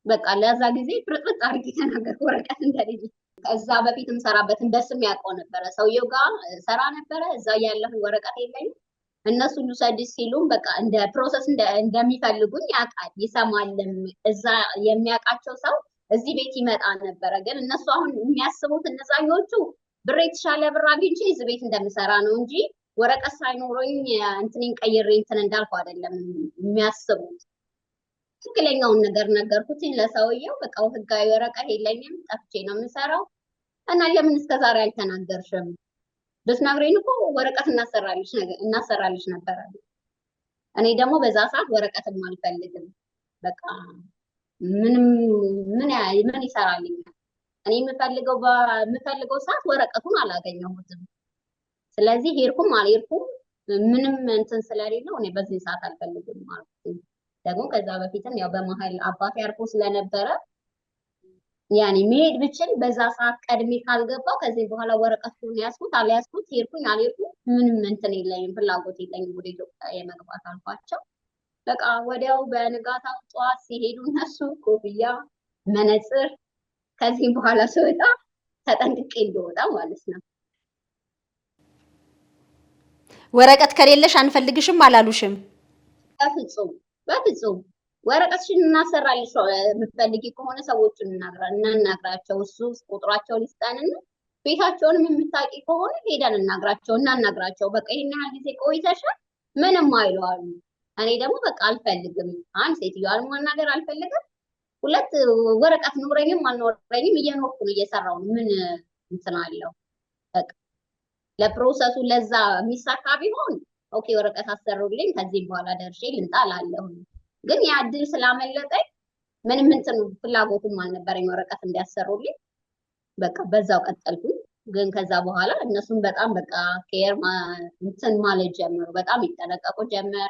በቃ ለዛ ጊዜ ፍርጥርጥ አድርጌ ተናገርኩ፣ ወረቀት እንደሌለ። ከዛ በፊትም ሰራበትን በስም ያውቀው ነበረ፣ ሰውየው ጋር ሰራ ነበረ። እዛ ያለሁ ወረቀት የለኝም። እነሱ ልውሰድሽ ሲሉም በቃ እንደ ፕሮሰስ እንደሚፈልጉኝ ያውቃል፣ ይሰማልም። እዛ የሚያውቃቸው ሰው እዚህ ቤት ይመጣ ነበረ። ግን እነሱ አሁን የሚያስቡት እነዛኞቹ ብር የተሻለ ብር አግኝቼ እዚህ ቤት እንደምሰራ ነው እንጂ ወረቀት ሳይኖረኝ እንትኔን ቀይሬ እንትን እንዳልኩ አይደለም የሚያስቡት። ትክክለኛውን ነገር ነገርኩት ለሰውየው። በቃ ህጋዊ ወረቀት የለኝም፣ ጠፍቼ ነው የምሰራው እና ለምን እስከዛሬ አልተናገርሽም? ብትነግሪኝ እኮ ወረቀት እናሰራልሽ ነበር። እኔ ደግሞ በዛ ሰዓት ወረቀትም አልፈልግም። በቃ ምን ይሰራልኛል? እኔ የምፈልገው ሰዓት ወረቀቱን አላገኘሁትም። ስለዚህ ሄድኩም አልሄድኩም ምንም እንትን ስለሌለው እኔ በዚህ ሰዓት አልፈልግም ማለት ነው። ደግሞ ከዛ በፊትም ያው በመሀል አባቴ አርፎ ስለነበረ ያኔ መሄድ ብችል በዛ ሰዓት ቀድሜ ካልገባው ከዚህ በኋላ ወረቀቱን ያስኩት አልያዝኩት ሄድኩኝ አልሄድኩም ምንም እንትን የለኝም፣ ፍላጎት የለኝም ወደ ኢትዮጵያ የመግባት አልኳቸው። በቃ ወዲያው በንጋታው ጠዋት ሲሄዱ እነሱ ኮፍያ፣ መነጽር ከዚህም በኋላ ስወጣ ተጠንቅቄ እንደወጣ ማለት ነው። ወረቀት ከሌለሽ አንፈልግሽም አላሉሽም? በፍጹም በፍጹም። ወረቀትሽን እናሰራልሽ የምትፈልጊ ከሆነ ሰዎችን እናናግራቸው፣ እሱ ቁጥራቸውን ይስጠንና ቤታቸውንም የምታውቂ ከሆነ ሄደን እናናግራቸው። በቃ ይሄን ያህል ጊዜ ቆይተሻል ምንም አይለዋሉ። እኔ ደግሞ በቃ አልፈልግም፣ አንድ ሴትዮዋን ማናገር አልፈልግም፣ ሁለት ወረቀት ኖረኝም አልኖረኝም እየኖርኩ ነው እየሰራው ነው። ምን እንትን አለው በቃ ለፕሮሰሱ ለዛ የሚሳካ ቢሆን ኦኬ ወረቀት አሰሩልኝ ከዚህ በኋላ ደርሼ ልምጣ እላለሁ። ግን ያ እድል ስላመለጠኝ ምንም እንትን ፍላጎቱም አልነበረኝ ወረቀት እንዲያሰሩልኝ። በቃ በዛው ቀጠልኩኝ። ግን ከዛ በኋላ እነሱም በጣም በቃ ኬር እንትን ማለት ጀመሩ፣ በጣም ይጠነቀቁ ጀመር።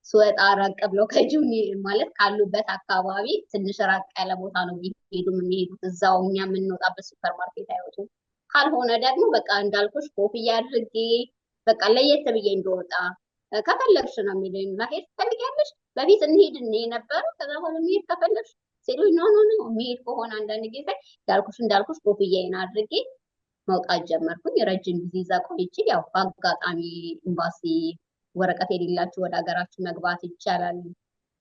ስወጣ ራቅ ብለው ከጁኒ ማለት ካሉበት አካባቢ ትንሽ ራቅ ያለ ቦታ ነው የሚሄዱት። እዛው እኛ የምንወጣበት ሱፐር ማርኬት አይወጡም። ካልሆነ ደግሞ በቃ እንዳልኩሽ ኮፍያ አድርጌ በቃ ለየት ብዬ እንደወጣ ከፈለግሽ ነው የሚሉኝ። መሄድ ትፈልጊያለሽ? በፊት እንሂድ ነበር። ከዛ በኋላ መሄድ ከፈለግሽ ሲሉኝ ኖ የሚሄድ ከሆነ አንዳንድ ጊዜ እንዳልኩሽ ኮፍያዬን አድርጌ መውጣት ጀመርኩኝ። ረጅም ጊዜ እዛ ቆይቼ ያው በአጋጣሚ ኤምባሲ ወረቀት የሌላችሁ ወደ ሀገራችሁ መግባት ይቻላል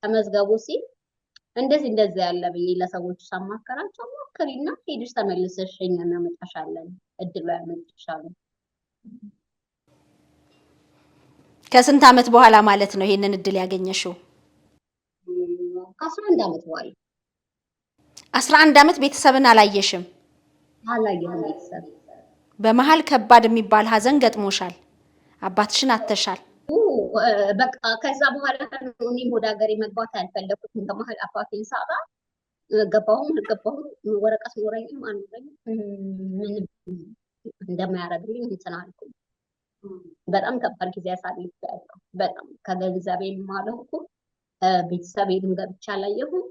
ተመዝገቡ ሲል እንደዚህ ያለ ብዬ ለሰዎች ሳማከራቸው ሞክሪና ሄድሽ ተመልሰሽ እኛ እናመጣሻለን፣ እድሉ ያመጣሻለን። ከስንት ዓመት በኋላ ማለት ነው ይሄንን እድል ያገኘሽው? ከ11 ዓመት በኋላ። 11 ዓመት ቤተሰብን አላየሽም? አላየሁም ቤተሰብ። በመሀል ከባድ የሚባል ሀዘን ገጥሞሻል፣ አባትሽን አተሻል። በቃ ከዛ በኋላ እኔም ወደ ሀገሬ መግባት ያልፈለኩት በመሀል አባቴን ሳጣ ገባሁም አልገባሁም ወረቀት ኖረኝም አልኖረኝም ምን እንደማያደርግልኝ እንትን አልኩኝ። በጣም ከባድ ጊዜ አሳልፌያለሁ። በጣም ከገንዘቤም አልሆንኩ ቤተሰቤንም ገብቼ አላየሁም።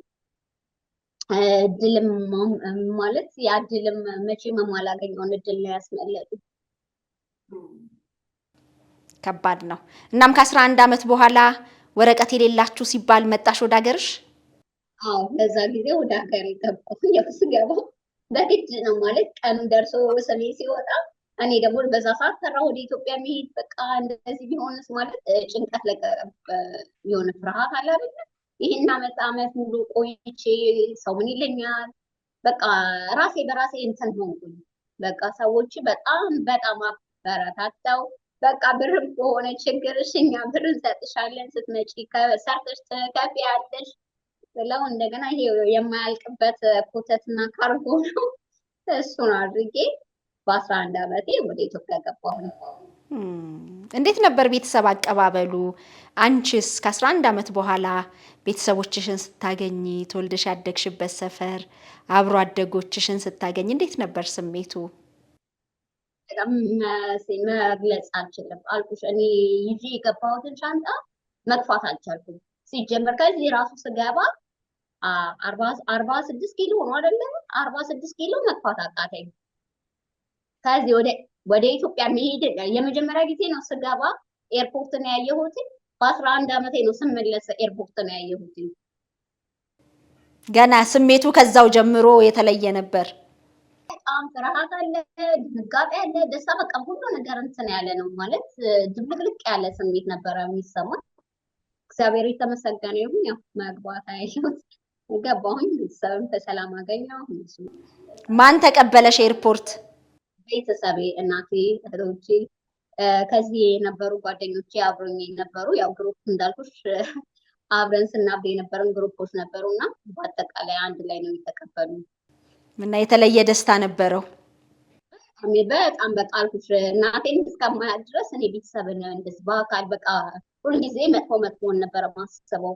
እድልም ማለት ያ እድልም መቼም የማላገኘውን እድል ነው ያስመለጡት። ከባድ ነው። እናም ከ11 ዓመት በኋላ ወረቀት የሌላችሁ ሲባል መጣሽ ወደ ሀገርሽ? አዎ በዛ ጊዜ ወደ ሀገር የገባሁ ያው ስገባ በግድ ነው ማለት ቀኑ ደርሶ ስሜ ሲወጣ እኔ ደግሞ በዛ ሰዓት ፈራ ወደ ኢትዮጵያ መሄድ በቃ እንደዚህ ቢሆንስ ማለት ጭንቀት የሆነ ፍርሃት አለ አይደል? ይህን ዓመት ሙሉ ቆይቼ ሰው ምን ይለኛል በቃ ራሴ በራሴ እንትን ሆንኩኝ። በቃ ሰዎች በጣም አበረታተው በቃ ብርም ከሆነ ችግርሽ እኛ ብር እንሰጥሻለን ስትመጪ ሰርተሽ ትከፍያለሽ ብለው እንደገና ይሄ የማያልቅበት ኮተትና ካርጎ ነው። እሱን አድርጌ በ11 ዓመቴ ወደ ኢትዮጵያ ገባሁ። እንዴት ነበር ቤተሰብ አቀባበሉ? አንቺስ ከ11 ዓመት በኋላ ቤተሰቦችሽን ስታገኝ፣ ተወልደሽ ያደግሽበት ሰፈር አብሮ አደጎችሽን ስታገኝ እንዴት ነበር ስሜቱ? በጣም መግለጽ አልችልም። አልኩሽ እኔ ይዤ የገባሁትን ሻንጣ መግፋት አልቻልኩም። ሲጀመር ከዚህ ራሱ ስገባ 46 ኪሎ ነው አይደለ? 46 ኪሎ መግፋት አቃተኝ። ከዚህ ወደ ኢትዮጵያ መሄድ የመጀመሪያ ጊዜ ነው ስገባ ኤርፖርት ነው ያየሁት። በ11 ዓመቴ ነው ስመለስ ኤርፖርት ነው ያየሁት። ገና ስሜቱ ከዛው ጀምሮ የተለየ ነበር። በጣም ፍርሃት አለ፣ ድንጋጤ አለ፣ ደስታ በቃ ሁሉ ነገር እንትን ያለ ነው ማለት ድብልቅልቅ ያለ ስሜት ነበረ የሚሰማኝ። እግዚአብሔር የተመሰገነ ይሁን። ያው መግባት አይሁት ገባሁኝ። ቤተሰብም በሰላም አገኘሁ። ማን ተቀበለሽ ኤርፖርት? ቤተሰቤ፣ እናቴ፣ እህቶቼ፣ ከዚህ የነበሩ ጓደኞቼ አብሮኝ የነበሩ ያው ግሩፕ እንዳልኩሽ አብረን ስናብድ የነበረን ግሩፖች ነበሩና በአጠቃላይ አንድ ላይ ነው የተቀበሉ እና የተለየ ደስታ ነበረው። በጣም በቃ አልኩሽ እናቴን እስከማያት ድረስ እኔ ቤተሰብን እንደዚህ በአካል በቃ ሁልጊዜ መጥፎን ነበረ ማስበው።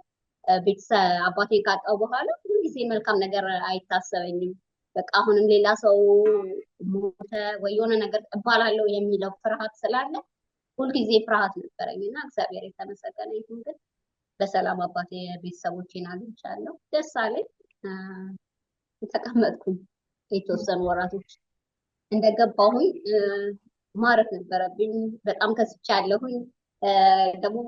ቤተሰብ አባቴ ካጣው በኋላ ሁልጊዜ መልካም ነገር አይታሰበኝም። በቃ አሁንም ሌላ ሰው ሞተ ወይ የሆነ ነገር እባላለሁ የሚለው ፍርሃት ስላለ ሁልጊዜ ፍርሃት ነበረኝ እና እግዚአብሔር የተመሰገነ ይሁን ግን በሰላም አባቴ ቤተሰቦቼን አግኝቻለሁ። ደስ አለኝ። ተቀመጥኩኝ የተወሰኑ ወራቶች። እንደገባሁኝ ማረፍ ነበረብኝ። በጣም ከስቻለሁኝ። ደግሞ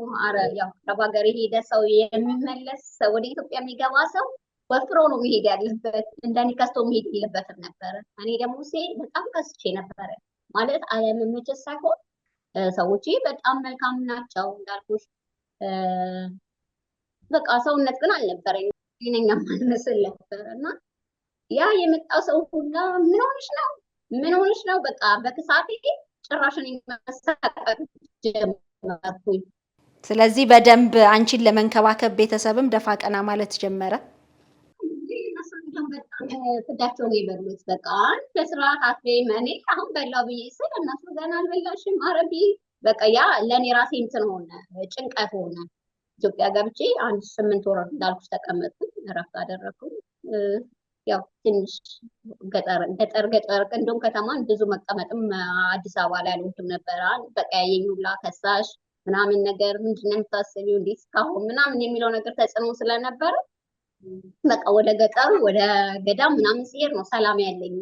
ያው አረብ ሀገር የሄደ ሰው የሚመለስ ወደ ኢትዮጵያ የሚገባ ሰው ወፍሮ ነው መሄድ ያለበት፣ እንደኔ ከስቶ መሄድ የለበትም ነበረ። እኔ ደግሞ ሲሄድ በጣም ከስቼ ነበረ ማለት አለመመቸት ሳይሆን ሰዎች በጣም መልካም ናቸው እንዳልኩሽ፣ በቃ ሰውነት ግን አልነበረኝ ጤነኛ ማልመስል ነበር እና ያ የመጣው ሰው ሁላ ምን ሆነሽ ነው በቃ በክሳቴ ጭራሽን መሳቀቅ ጀመርኩኝ። ስለዚህ በደንብ አንቺን ለመንከባከብ ቤተሰብም ደፋ ቀና ማለት ጀመረ። ፍዳቸውን የበሉት በቃ በስርዓት አትበይም። እኔ አሁን በላው ብዬ ስል እነሱ ገና አልበላሽም አረቢ በቃ ያ ለእኔ ራሴ እንትን ሆነ፣ ጭንቀት ሆነ። ኢትዮጵያ ገብቼ 8 ወር እንዳልኩሽ ተቀመጥኩኝ፣ እረፍት አደረግኩኝ። ያው ትንሽ ገጠር እንደውም ከተማን ብዙ መቀመጥም አዲስ አበባ ላይ አልወድም ነበረ። በቃ ያየኝ ሁላ ከሳሽ ምናምን ነገር ምንድን ነው የምታስቢው እንዴት እስካሁን ምናምን የሚለው ነገር ተጽዕኖ ስለነበረ በቃ ወደ ገጠሩ ወደ ገዳም ምናምን ሲሄድ ነው ሰላም ያለኝ።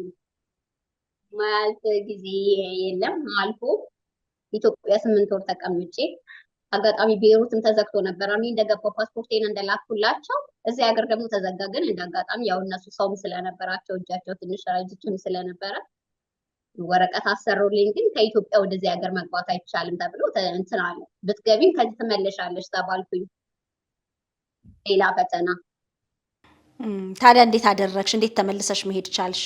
ማያልፍ ጊዜ የለም አልፎ ኢትዮጵያ 8 ወር ተቀምጬ አጋጣሚ ቤሩትም ተዘግቶ ነበር። እኔ እንደገባው ፓስፖርቴን እንደላኩላቸው እዚህ ሀገር ደግሞ ተዘጋ። ግን እንዳጋጣሚ ያው እነሱ ሰውም ስለነበራቸው እጃቸው ትንሽ ረጅም ስለነበረ ወረቀት አሰሩልኝ። ግን ከኢትዮጵያ ወደዚህ ሀገር መግባት አይቻልም ተብሎ እንትን አለ። ብትገቢም ከዚህ ትመለሻለሽ ተባልኩኝ። ሌላ ፈተና። ታዲያ እንዴት አደረግሽ? እንዴት ተመልሰሽ መሄድ ቻልሽ?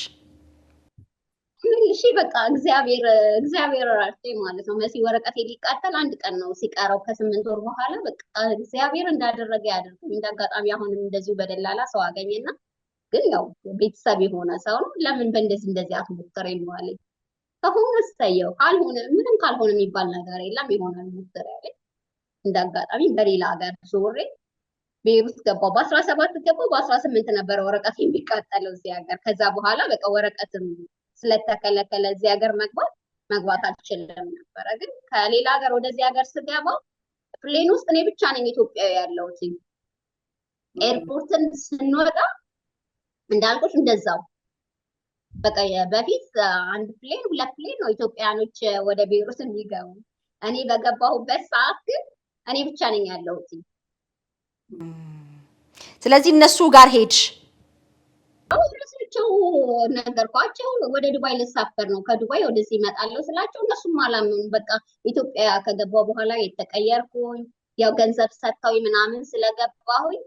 እሺ በቃ እግዚአብሔር ራሴ ማለት ነው። መሲ ወረቀቴ ሊቃጠል 1 ቀን ነው ሲቀረው ከ8 ወር በኋላ በቃ እግዚአብሔር እንዳደረገ ያደርገው። እንዳጋጣሚ አሁንም እንደዚሁ በደላላ ሰው አገኘና ግን ያው ቤተሰብ የሆነ ሰው ነው። ለምን እንደዚህ አትሞክሪም አለኝ። ከሆነ እሰየው፣ ካልሆነ ምንም ካልሆነ የሚባል ነገር የለም ይሆናል ሞክሪ አለኝ። እንዳጋጣሚ በሌላ ሀገር ዞሬ ቤሩት ገባው። በ17 ገባው። በ18 ነበረ ወረቀት የሚቃጠለው እዚህ ሀገር። ከዛ በኋላ በቃ ወረቀትም ስለተከለከለ እዚህ ሀገር መግባት አልችልም ነበረ። ግን ከሌላ ሀገር ወደዚህ ሀገር ስገባ ፕሌን ውስጥ እኔ ብቻ ነኝ ኢትዮጵያዊ ያለሁት። ኤርፖርትን ስንወጣ እንዳልኩሽ እንደዛው በቃ በፊት አንድ ፕሌን ሁለት ፕሌን ነው ኢትዮጵያኖች ወደ ቤይሩት የሚገቡ። እኔ በገባሁበት ሰዓት ግን እኔ ብቻ ነኝ ያለሁት። ስለዚህ እነሱ ጋር ሄድሽ? እነሱቸው ነገርኳቸው ወደ ዱባይ ልሳፈር ነው ከዱባይ ወደዚህ እመጣለሁ ስላቸው እነሱም አላመኑ። በቃ ኢትዮጵያ ከገባሁ በኋላ የተቀየርኩኝ ያው ገንዘብ ሰጥተው ምናምን ስለገባሁኝ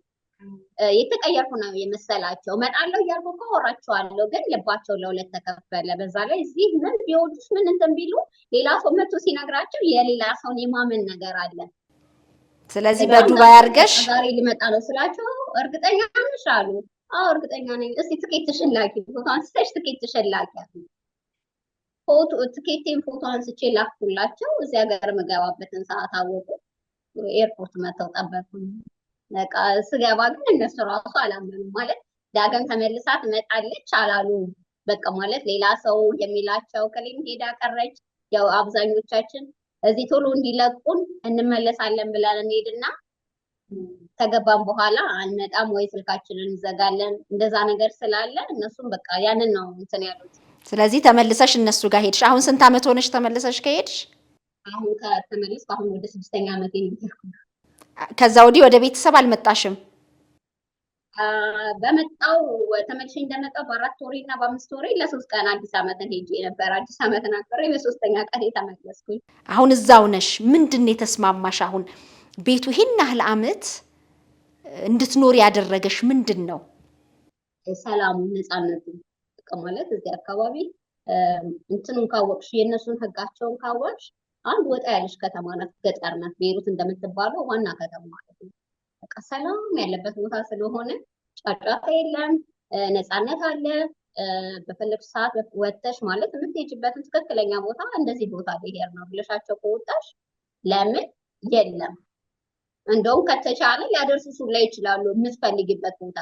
የተቀየርኩ ነው የመሰላቸው። እመጣለሁ እያልኩ እኮ አወራቸዋለሁ፣ ግን ልባቸው ለሁለት ተከፈለ። በዛ ላይ እዚህ ምን ቢወዱስ ምን እንትን ቢሉ ሌላ ሰው መጥቶ ሲነግራቸው የሌላ ሰውን የማመን ነገር አለ። ስለዚህ በዱባይ አድርገሽ ዛሬ ሊመጣ ነው ስላቸው እርግጠኛ ነሽ አሉ። አዎ እርግጠኛ ነኝ። እስቲ ትኬትሽን ላኪ፣ ፎቶ አንስተሽ ትኬትሽን ላኪ። ትኬቴን ፎቶ አንስቼ ላኩላቸው። እዚህ ሀገር የምገባበትን ሰዓት አወቁ። ኤርፖርት መተው ጠበቁኝ። በቃ ስገባ ግን እነሱ ራሱ አላመኑም። ማለት ዳግም ተመልሳ ትመጣለች አላሉ። በቃ ማለት ሌላ ሰው የሚላቸው ከሌም ሄዳ ቀረች። ያው አብዛኞቻችን እዚህ ቶሎ እንዲለቁን እንመለሳለን ብለን እንሄድና ከገባን በኋላ አንመጣም ወይ ስልካችንን እንዘጋለን። እንደዛ ነገር ስላለ እነሱም በቃ ያንን ነው እንትን ያሉት። ስለዚህ ተመልሰሽ እነሱ ጋር ሄድሽ። አሁን ስንት ዓመት ሆነሽ ተመልሰሽ ከሄድሽ? አሁን ከተመለስኩ አሁን ወደ 6ኛ ዓመቴ ነው። ከዛ ወዲህ ወደ ቤተሰብ አልመጣሽም? በመጣው ተመልሼ እንደመጣው በ4 ወሬ እና በ5 ወሬ ለ3 ቀን አዲስ ዓመትን ሄጄ ነበር። አዲስ ዓመትን አክብሬ በ3ኛ ቀን የተመለስኩኝ። አሁን እዛው ነሽ። ምንድን ነው የተስማማሽ? አሁን ቤቱ ይሄን ያህል ዓመት እንድትኖር ያደረገሽ ምንድን ነው? ሰላሙ፣ ነፃነቱ በቃ ማለት እዚህ አካባቢ እንትኑን ካወቅሽ የእነሱን ህጋቸውን ካወቅሽ አንድ ወጣ ያለሽ ከተማ ናት፣ ገጠር ናት። ቤይሩት እንደምትባለው ዋና ከተማ ማለት ነው። በቃ ሰላም ያለበት ቦታ ስለሆነ ጫጫታ የለም፣ ነፃነት አለ። በፈለግሽ ሰዓት ወጥተሽ ማለት የምትሄጂበትን ትክክለኛ ቦታ እንደዚህ ቦታ ልሄድ ነው ብለሻቸው ከወጣሽ ለምን የለም። እንደውም ከተቻለ ሊያደርሱሽ ላይ ይችላሉ የምትፈልጊበት ቦታ።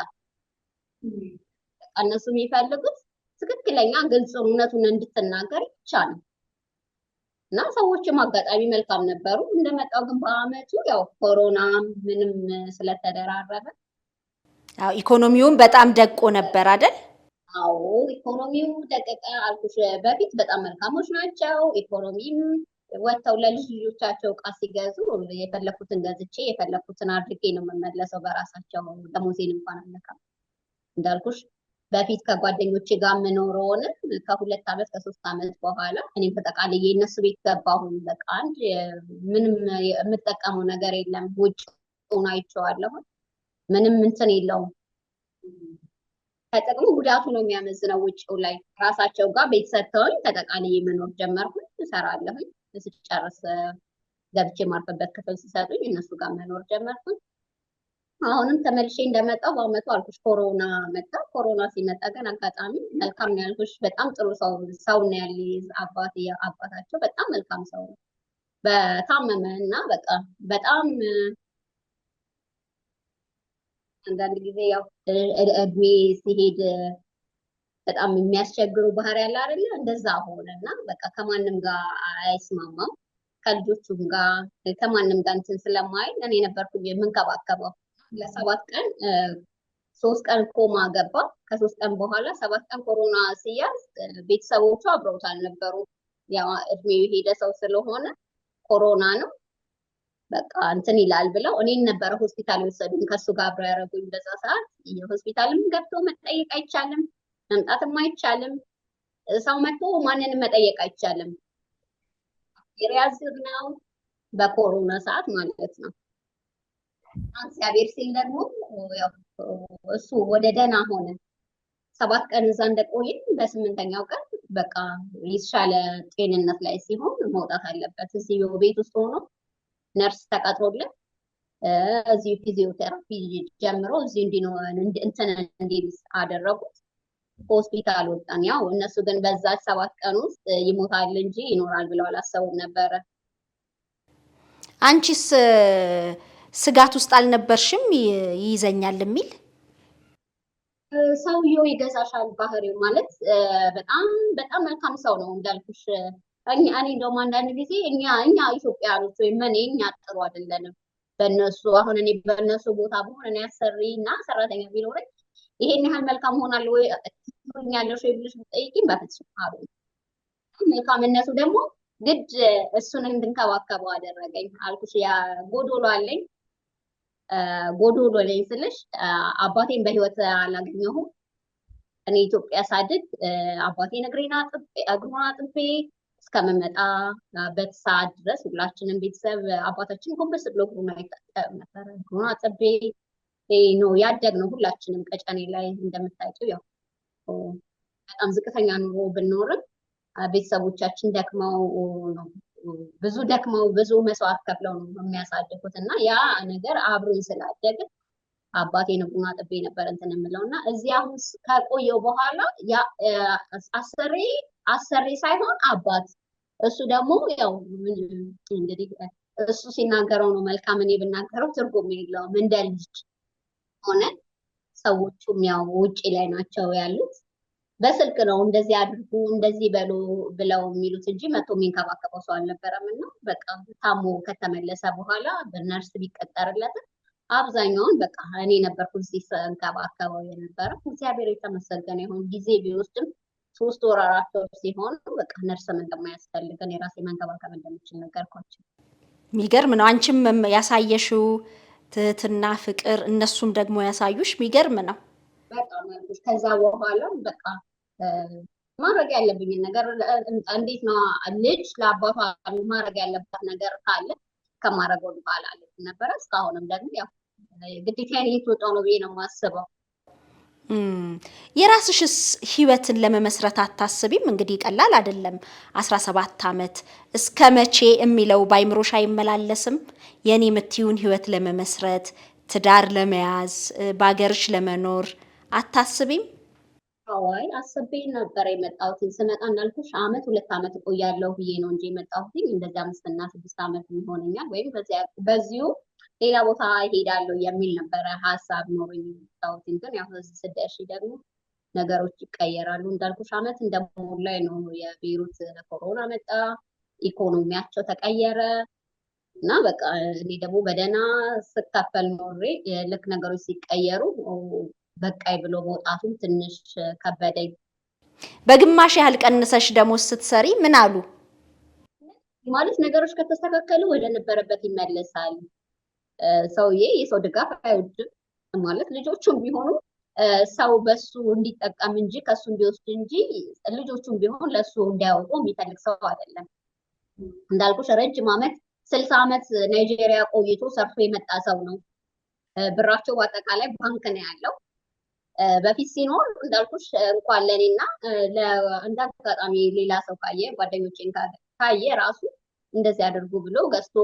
እነሱ የሚፈልጉት ትክክለኛ ግልጽ እውነቱን እንድትናገር ይቻላል። እና ሰዎችም አጋጣሚ መልካም ነበሩ። እንደመጣው ግን በአመቱ ያው ኮሮና ምንም ስለተደራረበ አዎ ኢኮኖሚውም በጣም ደቆ ነበር አይደል? አዎ ኢኮኖሚው ደቀቀ አልኩሽ። በፊት በጣም መልካሞች ናቸው። ኢኮኖሚም ወጥተው ለልጅ ልጆቻቸው እቃ ሲገዙ የፈለኩትን ገዝቼ የፈለኩትን አድርጌ ነው የምመለሰው። በራሳቸው ደሞዜን እንኳን አልነካም እንዳልኩሽ። በፊት ከጓደኞቼ ጋር የምኖረውን ከ2 ዓመት ከ3 ዓመት በኋላ እኔም ተጠቃልዬ እነሱ ቤት ገባሁኝ። በቃ አንድ ምንም የምጠቀመው ነገር የለም። ውጭውን አይቼዋለሁ። ምንም እንትን የለውም። ከጥቅሙ ጉዳቱ ነው የሚያመዝነው። ውጭው ላይ ራሳቸው ጋር ቤት ሰጥተውኝ ተጠቃልዬ መኖር ጀመርኩኝ። እሰራለሁኝ። ስጨርስ ገብቼ የማርፍበት ክፍል ሲሰጡኝ እነሱ ጋር መኖር ጀመርኩኝ። አሁንም ተመልሼ እንደመጣው በአመቱ አልኩሽ ኮሮና መጣ። ኮሮና ሲመጣ ግን አጋጣሚ መልካም ነው ያልኩሽ። በጣም ጥሩ ሰው ነው ያለኝ። አባታቸው በጣም መልካም ሰው ነው። በታመመ እና በቃ በጣም አንዳንድ ጊዜ ያው እድሜ ሲሄድ በጣም የሚያስቸግሩ ባህሪ ያለ አይደለ? እንደዛ ሆነና በቃ ከማንም ጋር አይስማማም። ከልጆቹም ጋር ከማንም ጋር እንትን ስለማይል እኔ ነበርኩኝ የምንከባከበው። ለ7 ቀን 3 ቀን ኮማ ገባ። ከ3 ቀን በኋላ 7 ቀን ኮሮና ሲያዝ ቤተሰቦቹ አብረውት አልነበሩ። ያው እድሜው የሄደ ሰው ስለሆነ ኮሮና ነው በቃ እንትን ይላል ብለው እኔን ነበረ ሆስፒታል የወሰዱኝ። ከሱ ጋር አብረው ያደረጉኝ። በዛ ሰዓት የሆስፒታልም ገብቶ መጠየቅ አይቻልም፣ መምጣትም አይቻልም። ሰው መጥቶ ማንንም መጠየቅ አይቻልም። የሪያዝር ነው በኮሮና ሰዓት ማለት ነው። እግዚአብሔር ሲል ደግሞ ያው እሱ ወደ ደህና ሆነ። 7 ቀን እዛ እንደቆይን በ8ኛው ቀን በቃ የተሻለ ጤንነት ላይ ሲሆን መውጣት አለበት። እዚህ ቤት ውስጥ ሆኖ ነርስ ተቀጥሮለት እዚሁ ፊዚዮቴራፒ ጀምሮ እዚሁ እንትን እንዲል አደረጉት። ሆስፒታል ወጣን። ያው እነሱ ግን በዛች 7 ቀን ውስጥ ይሞታል እንጂ ይኖራል ብለው አላሰቡም ነበረ። አንቺስ ስጋት ውስጥ አልነበርሽም? ይይዘኛል የሚል ሰውየው ይገዛሻል። ባህሪው ማለት በጣም በጣም መልካም ሰው ነው እንዳልኩሽ። እኔ እንደውም አንዳንድ ጊዜ እኛ ኢትዮጵያኖች ወይም እኛ ጥሩ አይደለንም በእነሱ። አሁን እኔ በእነሱ ቦታ በሆነ እኔ አሰሪ እና ሰራተኛ ቢኖረኝ ይሄን ያህል መልካም ሆናለሁ ወይ ትሆኛለሽ ወይ ብለሽ ብትጠይቂኝ በፍጹም አሉኝ። መልካምነቱ ደግሞ ግድ እሱን እንድንከባከበው አደረገኝ። አልኩሽ ያ ጎዶሎ አለኝ። ጎዶሎ ላይ ስልሽ አባቴን በህይወት አላገኘሁም። እኔ ኢትዮጵያ ሳድግ አባቴን እግሩን አጥቤ እስከምመጣበት ሰዓት ድረስ ሁላችንም ቤተሰብ አባታችን ጎንበስ ብሎ እግሩን አይታጠብም ነበረ። እግሩን አጥቤ ነው ያደግነው። ሁላችንም ቀጨኔ ላይ እንደምታውቂው ያው በጣም ዝቅተኛ ኑሮ ብንኖርም ቤተሰቦቻችን ደክመው ነው ብዙ መስዋዕት ከፍለው ነው የሚያሳድጉት እና ያ ነገር አብሮኝ ስላደገ አባቴን እግሩን አጥቤ ነበር እንትን የምለው እና እዚህ አሁን ከቆየው በኋላ አሰሬ ሳይሆን አባት እሱ ደግሞ ያው እንግዲህ እሱ ሲናገረው ነው መልካም፣ እኔ ብናገረው ትርጉም የለውም። እንደ ልጅ ሆነ ሰዎቹም ያው ውጪ ላይ ናቸው ያሉት። በስልክ ነው እንደዚህ አድርጉ እንደዚህ በሉ ብለው የሚሉት እንጂ መቶ የሚንከባከበው ሰው አልነበረም። እና በቃ ታሞ ከተመለሰ በኋላ በነርስ ቢቀጠርለትም አብዛኛውን በቃ እኔ ነበርኩ እዚህ ስንከባከበው የነበረው። እግዚአብሔር የተመሰገነ ይሁን። ጊዜ ቢወስድም 3 ወር 4 ወር ሲሆን በቃ ነርስም እንደማያስፈልገን የራሴ መንከባከብ እንደምችል ነገርኳቸው። የሚገርም ነው። አንቺም ያሳየሽው ትህትና፣ ፍቅር እነሱም ደግሞ ያሳዩሽ የሚገርም ነው። በጣም ከዛ በኋላ በቃ ማድረግ ያለብኝ ነገር እንዴት ነው ልጅ ለአባቷ ማድረግ ያለባት ነገር ካለ ከማድረግ ወደ ኋላ ነበረ። እስካሁንም ደግሞ ያው ግዴታ የተወጣው ነው ብዬ ነው የማስበው። የራስሽስ ህይወትን ለመመስረት አታስቢም? እንግዲህ ቀላል አይደለም። 17 ዓመት እስከ መቼ የሚለው ባይምሮሽ አይመላለስም? የኔ የምትይውን ህይወት ለመመስረት ትዳር ለመያዝ በአገርሽ ለመኖር አታስቢም? አዋይ አስቤ ነበር የመጣሁት። ስመጣ እንዳልኩሽ 2 ዓመት እቆያለሁ ብዬ ነው እንጂ የመጣሁት እንደዚህ 5 እና 6 ዓመት ይሆነኛል ወይም በዚሁ ሌላ ቦታ እሄዳለሁ የሚል ነበረ ሀሳብ ኖሮኝ የመጣሁት። ግን ያው እዚህ ስደርሽ ደግሞ ነገሮች ይቀየራሉ። እንዳልኩሽ ዓመት እንደሞላኝ ነው የቤይሩት ኮሮና መጣ፣ ኢኮኖሚያቸው ተቀየረ እና በቃ እኔ ደግሞ በደህና ስካፈል ኖሬ ልክ ነገሮች ሲቀየሩ በቃይ ብሎ መውጣቱም ትንሽ ከበደኝ። በግማሽ ያህል ቀንሰሽ ደሞዝ ስትሰሪ ምን አሉ? ማለት ነገሮች ከተስተካከሉ ወደ ነበረበት ይመለሳል። ሰውዬ የሰው ድጋፍ አይወድም። ማለት ልጆቹም ቢሆኑ ሰው በሱ እንዲጠቀም እንጂ ከሱ እንዲወስድ እንጂ ልጆቹም ቢሆን ለሱ እንዲያወጡ የሚፈልግ ሰው አይደለም። እንዳልኩሽ ረጅም ዓመት 60 ዓመት ናይጄሪያ ቆይቶ ሰርቶ የመጣ ሰው ነው። ብራቸው በአጠቃላይ ባንክ ነው ያለው። በፊት ሲኖር እንዳልኩሽ እንኳን ለእኔና እንደ አጋጣሚ ሌላ ሰው ካየ ጓደኞቼን ካየ ራሱ እንደዚህ አድርጉ ብሎ ገዝቶ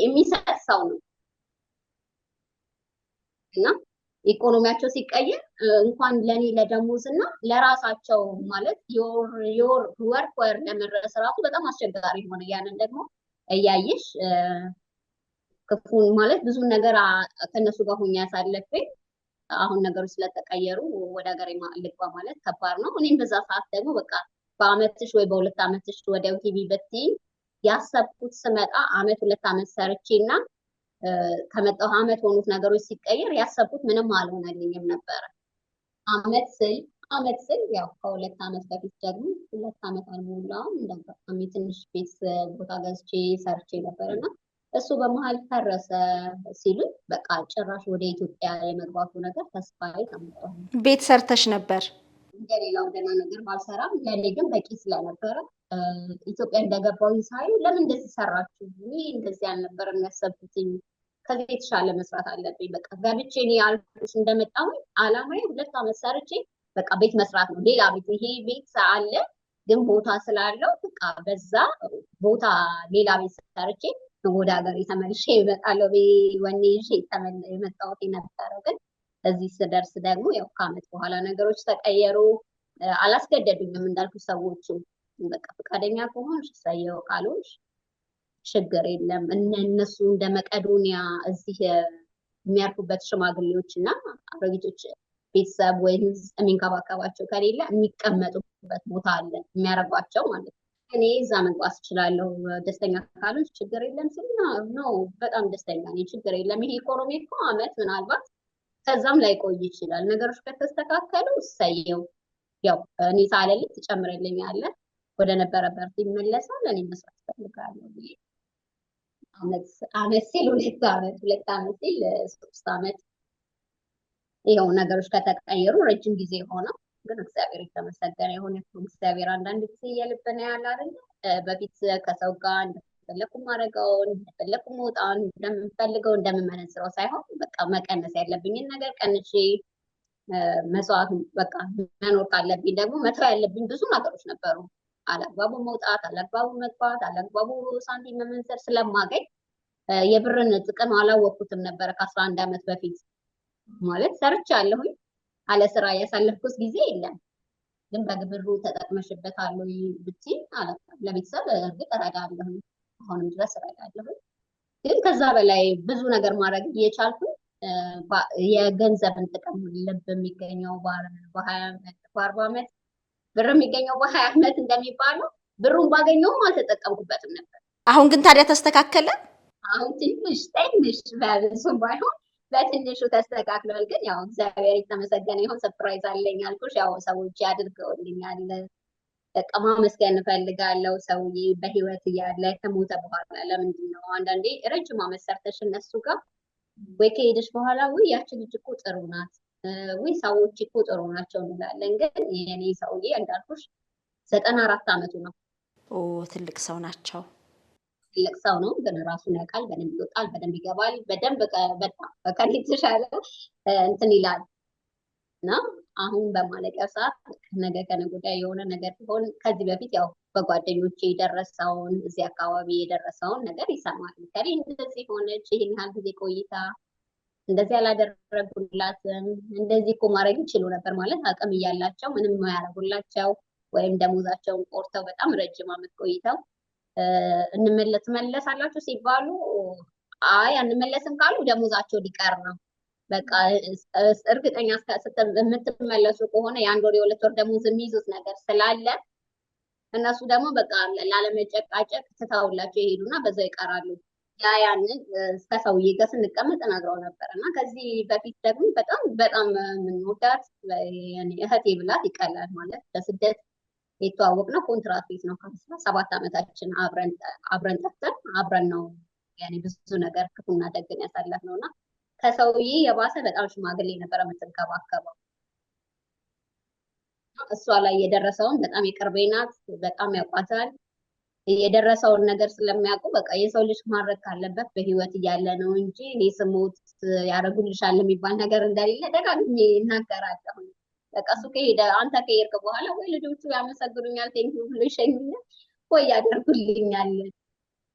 የሚሰጥ ሰው ነው እና ኢኮኖሚያቸው ሲቀየር እንኳን ለኔ ለደሞዝ እና ለራሳቸው ማለት ወር ለመድረስ ራሱ በጣም አስቸጋሪ ሆነ። ያንን ደግሞ እያየሽ ክፉን ማለት ብዙ ነገር ከነሱ ጋር ሆኜ ያሳለፈ አሁን ነገሮች ስለተቀየሩ ወደ ሀገሬ ልግባ ማለት ከባድ ነው። እኔም በዛ ሰዓት ደግሞ በቃ በአመትሽ ወይ በ2 ዓመትሽ ወደ ቲቪ በትይ ያሰብኩት ስመጣ 2 ዓመት ሰርቼ እና ከመጣሁ አመት ሆኑት ነገሮች ሲቀየር ያሰብኩት ምንም አልሆነልኝም ነበረ። አመት ስል ያው ከ2 ዓመት በፊት ደግሞ 2 ዓመት አልሞላውም እንዳጋጣሚ ትንሽ ቤት ቦታ ገዝቼ ሰርቼ ነበርና እሱ በመሀል ፈረሰ ሲሉ በቃ ጭራሽ ወደ ኢትዮጵያ የመግባቱ ነገር ተስፋዬ ተመጣጣ። ቤት ሰርተሽ ነበር? እንደሌላው ደህና ነገር ባልሰራም ለኔ ግን በቂ ስለነበረ ኢትዮጵያ እንደገባሁኝ ሳይ ለምን እንደዚህ ሰራችሁ? እኔ እንደዚህ አልነበረም ያሰብኩትኝ። ከዚህ የተሻለ መስራት አለብኝ። በቃ ገብቼ እኔ አልኩሽ እንደመጣሁኝ አላማዬ 2 ዓመት ሰርቼ በቃ ቤት መስራት ነው። ሌላ ቤት ይሄ ቤት አለ ግን ቦታ ስላለው በቃ በዛ ቦታ ሌላ ቤት ሰርቼ ወደ ሀገር ተመልሼ እመጣለሁ ወኔ ይዤ የመጣሁት ነበረ። ግን እዚህ ስደርስ ደግሞ ያው ከዓመት በኋላ ነገሮች ተቀየሩ። አላስገደዱኝም እንዳልኩ ሰዎቹ በቃ ፈቃደኛ ከሆንሽ ሰየው ካልሆንሽ ችግር የለም። እነሱ እንደ መቄዶንያ እዚህ የሚያርፉበት ሽማግሌዎች እና አሮጊቶች ቤተሰብ ወይም የሚንከባከባቸው ከሌለ የሚቀመጡበት ቦታ አለ የሚያረጓቸው ማለት ነው። እኔ እዛ መግባት እችላለሁ ደስተኛ ካልሆንሽ ችግር የለም ሲል ነው። በጣም ደስተኛ ነኝ፣ ችግር የለም። ይሄ ኢኮኖሚ እኮ አመት ምናልባት ከዛም ላይ ቆይ ይችላል። ነገሮች ከተስተካከሉ እሰየው። ያው እኔ ሳለልኝ ትጨምርልኛለህ፣ ወደ ነበረበት ይመለሳል። እኔ መስራት እፈልጋለሁ ብዬ አመት ሲል 2 ዓመት 2 ዓመት ሲል 3 ዓመት ይኸው ነገሮች ከተቀየሩ ረጅም ጊዜ ሆነው፣ ግን እግዚአብሔር የተመሰገነ ይሁን። እግዚአብሔር አንዳንድ ጊዜ እየልብን ያህል አይደለ። በፊት ከሰው ጋር እንደፈለኩ ማድረገውን እንደፈለኩ መውጣውን እንደምፈልገው እንደምመነዝረው ሳይሆን በቃ መቀነስ ያለብኝን ነገር ቀንሼ መስዋዕት በቃ መኖር ካለብኝ ደግሞ መተው ያለብኝ ብዙ ነገሮች ነበሩ። አላግባቡ መውጣት፣ አላግባቡ መግባት፣ አላግባቡ ሳንቲም መመንዘር ስለማገኝ የብርን ጥቅም አላወቅኩትም ነበረ። ከ11 ዓመት በፊት ማለት ሰርቻለሁኝ፣ አለ ስራ ያሳለፍኩት ጊዜ የለም። ግን በግብሩ ተጠቅመሽበታል ወይ ብትይ ለቤተሰብ እርግጥ እረዳለሁኝ፣ አሁንም ድረስ እረዳለሁኝ። ግን ከዛ በላይ ብዙ ነገር ማድረግ እየቻልኩ የገንዘብን ጥቅም ልብ የሚገኘው በ20 ዓመት በ40 ዓመት ብር የሚገኘው በ20 ዓመት እንደሚባለው ብሩን ባገኘውም አልተጠቀምኩበትም ነበር። አሁን ግን ታዲያ ተስተካከለ? አሁን ትንሽ በብዙም ባይሆን በትንሹ ተስተካክሏል። ግን ያው እግዚአብሔር የተመሰገነ ይሁን። ሰርፕራይዝ አለኝ አልኩሽ። ያው ሰዎች አድርገውልኛል። በቃ ማመስገን እፈልጋለሁ። ሰውዬ በህይወት እያለ ከሞተ በኋላ ለምንድን ነው አንዳንዴ ረጅም ዓመት ሰርተሽ እነሱ ጋር ወይ ከሄደሽ በኋላ ወይ ያቺ ልጅ እኮ ጥሩ ናት፣ ወይ ሰዎች እኮ ጥሩ ናቸው እንላለን። ግን የኔ ሰውዬ እንዳልኩሽ 94 ዓመቱ ነው። ኦ ትልቅ ሰው ናቸው። ትልቅ ሰው ነው፣ ግን ራሱን ያውቃል። በደንብ ይወጣል፣ በደንብ ይገባል፣ በደንብ በጣም ከኔ የተሻለ እንትን ይላል። እና አሁን በማለቂያ ሰዓት ነገ ከነገ ወዲያ የሆነ ነገር ሲሆን ከዚህ በፊት ያው በጓደኞቼ የደረሰውን እዚህ አካባቢ የደረሰውን ነገር ይሰማል። ከሌ እንደዚህ ሆነች፣ ይህን ያህል ጊዜ ቆይታ እንደዚህ ያላደረጉላትም፣ እንደዚህ እኮ ማድረግ ይችሉ ነበር ማለት አቅም እያላቸው ምንም የማያደርጉላቸው ወይም ደሞዛቸውን ቆርተው በጣም ረጅም ዓመት ቆይተው ትመለሳላችሁ ሲባሉ አይ አንመለስም ካሉ ደሞዛቸው ሊቀር ነው። በቃ እርግጠኛ የምትመለሱ ከሆነ የአንድ ወር የሁለት ወር ደሞዝ የሚይዙት ነገር ስላለ እነሱ ደግሞ በቃ ላለመጨቃጨቅ ትተውላቸው ይሄዱና በዛው ይቀራሉ። ያንን እስከ ሰውዬ ጋር ስንቀመጥ እነግረው ነበር። እና ከዚህ በፊት ደግሞ በጣም የምንወዳት እህቴ ብላት ይቀላል ማለት በስደት የተዋወቅነው ኮንትራት ቤት ነው። ከ17 ዓመታችን አብረን ጠፍተን አብረን ነው ያኔ ብዙ ነገር ክፉና ደግን ያሳለፍነው። እና ከሰውዬ የባሰ በጣም ሽማግሌ ነበረ የምትንከባከበው። እሷ ላይ የደረሰውን በጣም የቅርቤ ናት፣ በጣም ያውቋታል። የደረሰውን ነገር ስለሚያውቁ በቃ የሰው ልጅ ማድረግ ካለበት በህይወት እያለ ነው እንጂ እኔ ስሞት ያደርጉልሻል የሚባል ነገር እንደሌለ ደጋግሜ እናገራለሁ። በቃ እሱ ከሄደ አንተ ከሄድክ በኋላ ወይ ልጆቹ ያመሰግኑኛል ቴንኪው ብሎ ይሸኙኛል፣ ወይ ያደርጉልኛል።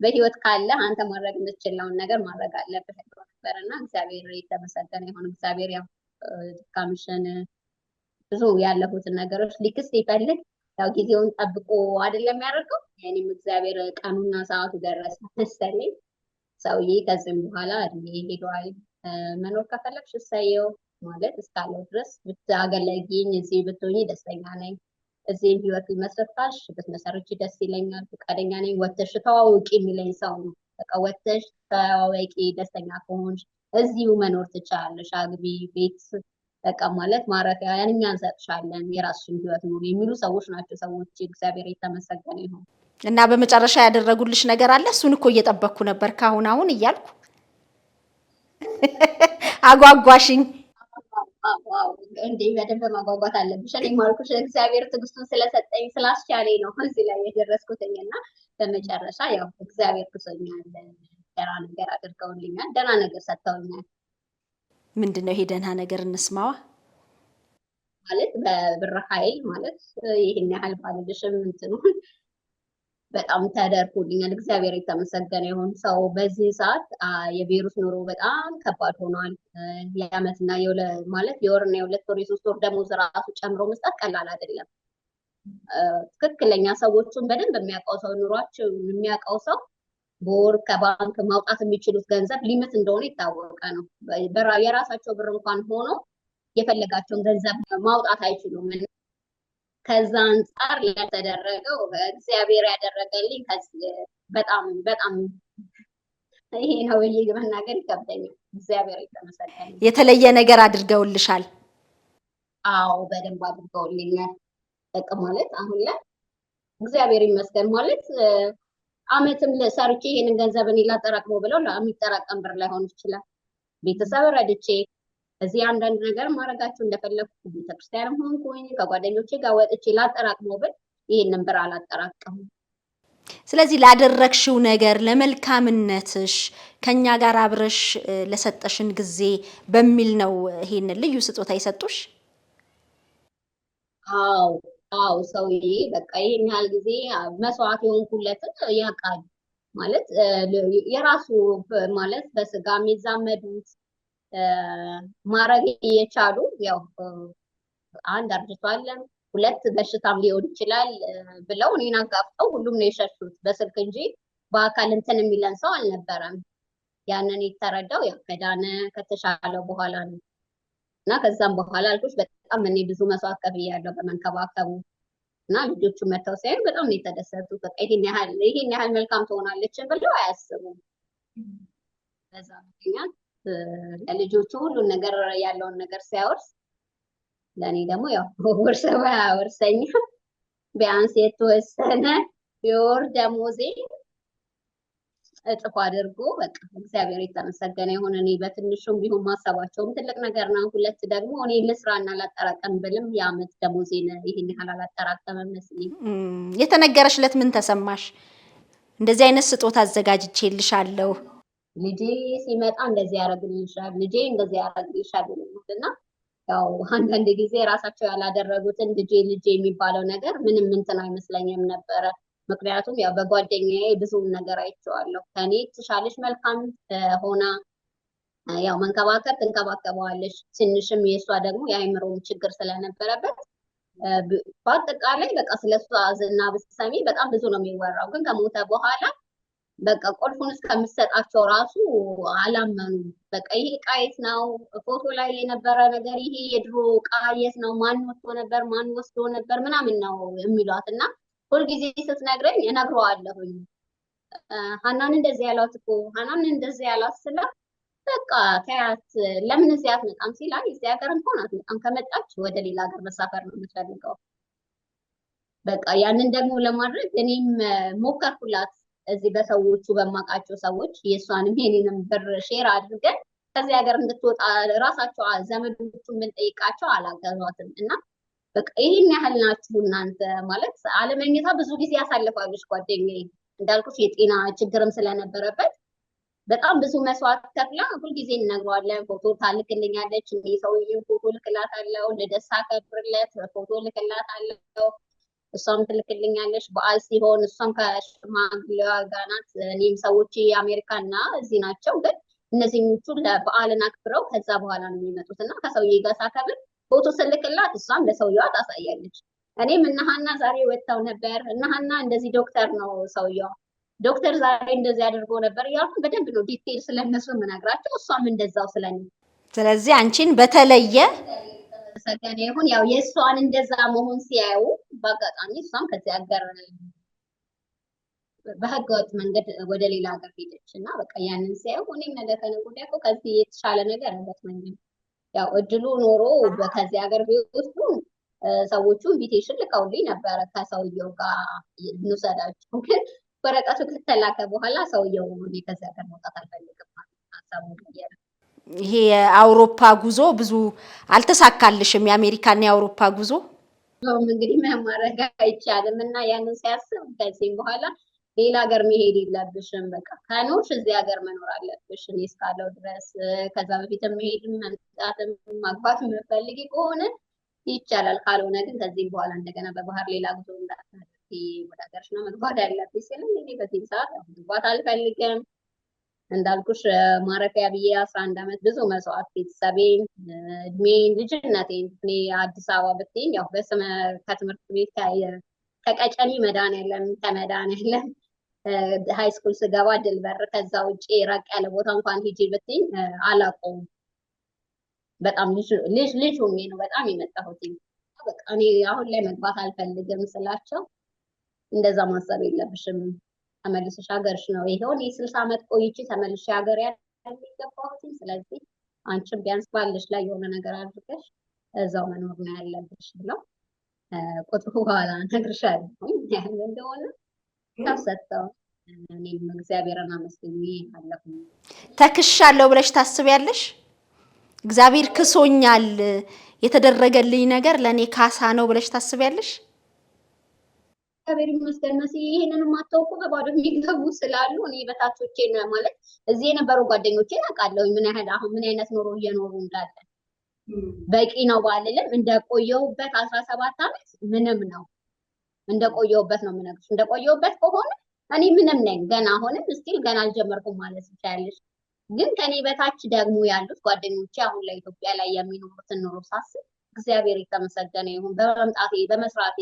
በህይወት ካለ አንተ ማድረግ የምትችለውን ነገር ማድረግ አለብህ ነበር። እና እግዚአብሔር የተመሰገነ ይሁን። እግዚአብሔር ያው ድካምሽን ብዙ ያለፉትን ነገሮች ሊክስ ይፈልግ ያው ጊዜውን ጠብቆ አይደለም ያደርገው። የኔም እግዚአብሔር ቀኑና ሰዓቱ ደረሰ መሰለኝ። ሰውዬ ከዚህም በኋላ እድሜ ሄዷል። መኖር ከፈለግሽ እሰየው ማለት እስካለው ድረስ ብታገለግኝ እዚህ ብትሆኚ ደስተኛ ነኝ። እዚህም ህይወት መስረት ካልሽ ብትመሰርቺ ደስ ይለኛል፣ ፈቃደኛ ነኝ። ወተሽ ተዋወቂ የሚለኝ ሰው ነው። በቃ ወተሽ ተዋወቂ፣ ደስተኛ ከሆንሽ እዚሁ መኖር ትችላለሽ፣ አግቢ፣ ቤት በቃ ማለት ማረፊያ እኛ እንሰጥሻለን፣ የራስሽን ህይወት ኑሪ የሚሉ ሰዎች ናቸው። ሰዎች እግዚአብሔር የተመሰገነ ይሁን። እና በመጨረሻ ያደረጉልሽ ነገር አለ? እሱን እኮ እየጠበቅኩ ነበር ካሁን እያልኩ አጓጓሽኝ። እንዴ በደንብ ማጓጓት አለብሽ። እኔ ማልኩሽ እግዚአብሔር ትዕግስቱን ስለሰጠኝ ስላስቻለኝ ነው እዚህ ላይ የደረስኩትኝ። እና በመጨረሻ ያው እግዚአብሔር ክሶኛል፣ ደህና ነገር አድርገውልኛል፣ ደህና ነገር ሰጥተውኛል። ምንድን ነው ይሄ ደህና ነገር? እንስማዋ። ማለት በብር ኃይል ማለት ይህን ያህል ባልልሽም እንትኑን በጣም ተደርጎልኛል። እግዚአብሔር የተመሰገነ ይሁን። ሰው በዚህ ሰዓት የቤሩት ኑሮ በጣም ከባድ ሆኗል። የዓመትና ማለት የወርና የሁለት ወር የሶስት ወር ደሞዝ ራሱ ጨምሮ መስጠት ቀላል አይደለም። ትክክለኛ ሰዎቹን በደንብ የሚያውቀው ሰው ኑሯቸው የሚያውቀው ሰው በወር ከባንክ ማውጣት የሚችሉት ገንዘብ ሊሚት እንደሆነ የታወቀ ነው። የራሳቸው ብር እንኳን ሆኖ የፈለጋቸውን ገንዘብ ማውጣት አይችሉም። ከዛ አንጻር ያተደረገው እግዚአብሔር ያደረገልኝ በጣም ይሄ ነው ብዬ መናገር ይከብደኛል። እግዚአብሔር የተመሰገነ። የተለየ ነገር አድርገውልሻል? አዎ በደንብ አድርገውልኛል። በቃ ማለት አሁን ላይ እግዚአብሔር ይመስገን ማለት አመትም ሰርቼ ይሄንን ገንዘብ እኔ ላጠራቅመው ብለው የሚጠራቀም ብር ላይሆን ይችላል። ቤተሰብ ረድቼ እዚህ አንዳንድ ነገር ማድረጋቸው እንደፈለኩ ቤተክርስቲያንም ሆንኩኝ ከጓደኞቼ ጋር ወጥቼ ላጠራቅመው ብል ይሄንን ብር አላጠራቅም። ስለዚህ ላደረግሽው ነገር ለመልካምነትሽ ከኛ ጋር አብረሽ ለሰጠሽን ጊዜ በሚል ነው ይሄን ልዩ ስጦታ የሰጡሽ? አዎ አዎ ሰውዬ በቃ ይሄን ያህል ጊዜ መስዋዕት የሆንኩለትን ያውቃል ማለት የራሱ ማለት በስጋ የሚዛመዱት ማረግ እየቻሉ ያው አንድ አርጅቷል፣ ሁለት በሽታም ሊሆን ይችላል ብለው እኔን አጋፍጠው ሁሉም ነው የሸሹት በስልክ እንጂ በአካል እንትን የሚለን ሰው አልነበረም። ያንን የተረዳው ያው ከዳነ ከተሻለው በኋላ ነው። እና ከዛም በኋላ አልኩሽ በጣም እኔ ብዙ መስዋዕት ከፍያለሁ በመንከባከቡ እና ልጆቹ መተው ሳይሆን በጣም ነው የተደሰቱት። በቃ ይሄን ያህል መልካም ትሆናለች ብለው አያስቡም። በዛ ምክንያት ለልጆቹ ሁሉን ነገር ያለውን ነገር ሲያወርስ ለእኔ ደግሞ ያው ውርስ ባያወርሰኝ ቢያንስ የተወሰነ የወር ደሞዜ እጥፍ አድርጎ በቃ እግዚአብሔር የተመሰገነ ይሁን። እኔ በትንሹም ቢሆን ማሰባቸውም ትልቅ ነገር ነው። ሁለት ደግሞ እኔ ልስራና ላጠራቀም ብልም የአመት ደሞዜን ይሄን ያህል አላጠራቀመም መስሎኝ። የተነገረሽለት ምን ተሰማሽ? እንደዚህ አይነት ስጦታ አዘጋጅቼልሻለሁ፣ ልጄ ሲመጣ እንደዚህ ያደርግልሻል፣ ልጄ እንደዚህ ያደርግልሻል እና ያው አንዳንድ ጊዜ ራሳቸው ያላደረጉትን ልጄ የሚባለው ነገር ምንም እንትን አይመስለኝም ነበረ። ምክንያቱም ያው በጓደኛዬ ብዙ ነገር አይቼዋለሁ። ከኔ ትሻለሽ መልካም ሆና ያው መንከባከብ ትንከባከበዋለች። ትንሽም የእሷ ደግሞ የአይምሮም ችግር ስለነበረበት በአጠቃላይ በቃ ስለሷ ዝና ብትሰሚ በጣም ብዙ ነው የሚወራው። ግን ከሞተ በኋላ በቃ ቁልፉን እስከምሰጣቸው ራሱ አላመኑም። በቃ ይሄ ዕቃ የት ነው? ፎቶ ላይ የነበረ ነገር ይሄ የድሮ ዕቃ የት ነው? ማን ወስዶ ነበር? ማን ወስዶ ነበር? ምናምን ነው የሚሏት እና ሁልጊዜ ስትነግረኝ እነግረዋለሁኝ። ሀናን እንደዚህ ያሏት እኮ ሀናን እንደዚህ ያሏት ስለ በቃ ተያት ለምን እዚህ አትመጣም ሲላል እዚህ ሀገር እንኳን አትመጣም፣ ከመጣች ወደ ሌላ ሀገር መሳፈር ነው የምትፈልገው። በቃ ያንን ደግሞ ለማድረግ እኔም ሞከርኩላት። እዚህ በሰዎቹ በማውቃቸው ሰዎች የእሷንም የኔንም ብር ሼር አድርገን ከዚህ ሀገር እንድትወጣ ራሳቸው ዘመዶቹን ብንጠይቃቸው አላገዟትም እና በቃ ይሄን ያህል ናችሁ እናንተ ማለት አለመኝታ ብዙ ጊዜ ያሳልፋለች። ጓደኛዬ እንዳልኩሽ የጤና ችግርም ስለነበረበት በጣም ብዙ መስዋዕት ከፍላ ሁልጊዜ እንነግረዋለን። ፎቶ ታልክልኛለች፣ እኔ ሰውዬው ፎቶ ልክላታለሁ፣ ልደሳ ከብርለት ፎቶ ልክላታለሁ፣ እሷም ትልክልኛለች። በዓል ሲሆን እሷም ከሽማግሌዋ ጋር ናት። እኔም ሰዎች የአሜሪካና እዚህ ናቸው፣ ግን እነዚህኞቹ ለበዓልን አክብረው ከዛ በኋላ ነው የሚመጡት እና ከሰውዬ ጋር ሳከብር ፎቶ ስልክላት እሷም ለሰውየዋ ታሳያለች። እኔም እነ ሀና ዛሬ ወጥተው ነበር፣ እነ ሀና እንደዚህ ዶክተር ነው ሰውየዋ፣ ዶክተር ዛሬ እንደዚህ አድርጎ ነበር እያልኩ በደንብ ነው ዲቴል ስለነሱ የምነግራቸው፣ እሷም እንደዛው ስለኔ። ስለዚህ አንቺን በተለየ ሰገነ ይሁን ያው የእሷን እንደዛ መሆን ሲያዩ በአጋጣሚ እሷም ከዚህ ሀገር በህገወጥ መንገድ ወደ ሌላ ሀገር ሄደች እና በቃ ያንን ሲያዩ እኔም ነገ ከነገ ወዲያ እኮ ከዚህ የተሻለ ነገር አይገጥመኝም። ያው እድሉ ኖሮ ከዚህ ሀገር ቢወስዱ ሰዎቹ ኢንቪቴሽን ልከውልኝ ነበረ ከሰውየው ጋር እንውሰዳቸው። ግን ወረቀቱ ከተላከ በኋላ ሰውየው እኔ ከዚህ ሀገር መውጣት አልፈልግም ሀሳቡ ቀየረ። ይሄ የአውሮፓ ጉዞ ብዙ አልተሳካልሽም? የአሜሪካና የአውሮፓ ጉዞ እንግዲህ ምን ማድረግ አይቻልም እና ያንን ሲያስብ ከዚህም በኋላ ሌላ ሀገር መሄድ የለብሽም፣ በቃ ከኖርሽ እዚህ ሀገር መኖር አለብሽ እኔ እስካለው ድረስ። ከዛ በፊትም መሄድም መምጣትም ማግባት የምትፈልጊ ከሆነ ይቻላል፣ ካልሆነ ግን ከዚህም በኋላ እንደገና በባህር ሌላ ጉዞ እንዳታደርጊ ወደ ሀገርሽ ነው መግባት ያለብሽ ሲልም እኔ በዚህ ሰዓት መግባት አልፈልግም። እንዳልኩሽ ማረፊያ ብዬ 11 ዓመት ብዙ መስዋዕት ቤተሰቤን፣ እድሜን፣ ልጅነቴን እኔ አዲስ አበባ ብትይኝ ያው በስመ ከትምህርት ቤት ከቀጨኔ መድኃኒዓለም ከመድኃኒዓለም ሃይ ስኩል ስገባ ድልበር፣ ከዛ ውጭ ራቅ ያለ ቦታ እንኳን ሂጂ ብትይኝ አላውቀውም። በጣም ልጅ ሆኜ ነው በጣም የመጣሁት። በቃ እኔ አሁን ላይ መግባት አልፈልግም ስላቸው እንደዛ ማሰብ የለብሽም ተመልሰሽ ሀገርሽ ነው ይሄውን የ60 ዓመት ቆይቼ ተመልሼ ሀገር ያለ ይገባሁት። ስለዚህ አንቺም ቢያንስ ባለሽ ላይ የሆነ ነገር አድርገሽ እዛው መኖር ነው ያለብሽ ብለው ቁጥሩ በኋላ እነግርሻለሁ ያለ እንደሆነ ታሰጠው። እኔም እግዚአብሔርን አመስግኜ አለሁ። ተክሻለሁ ብለሽ ታስቢያለሽ? እግዚአብሔር ክሶኛል፣ የተደረገልኝ ነገር ለኔ ካሳ ነው ብለሽ ታስቢያለሽ? እግዚአብሔር ይመስገን መሲ። ይሄንንም አታውቁ በባዶ የሚገቡ ስላሉ እኔ በታቾቼን ማለት እዚህ የነበሩ ጓደኞቼን አውቃለሁ ምን ያህል አሁን ምን አይነት ኑሮ እየኖሩ እንዳለ። በቂ ነው ባልልም እንደቆየሁበት 17 ዓመት ምንም ነው እንደቆየሁበት ነው የምነግርሽ። እንደቆየሁበት ከሆነ እኔ ምንም ነኝ ገና፣ አሁንም ስቲል ገና አልጀመርኩም ማለት ትችያለሽ። ግን ከኔ በታች ደግሞ ያሉት ጓደኞቼ አሁን ላይ ኢትዮጵያ ላይ የሚኖሩትን ኑሮ ሳስብ እግዚአብሔር የተመሰገነ ይሁን በመምጣቴ በመስራቴ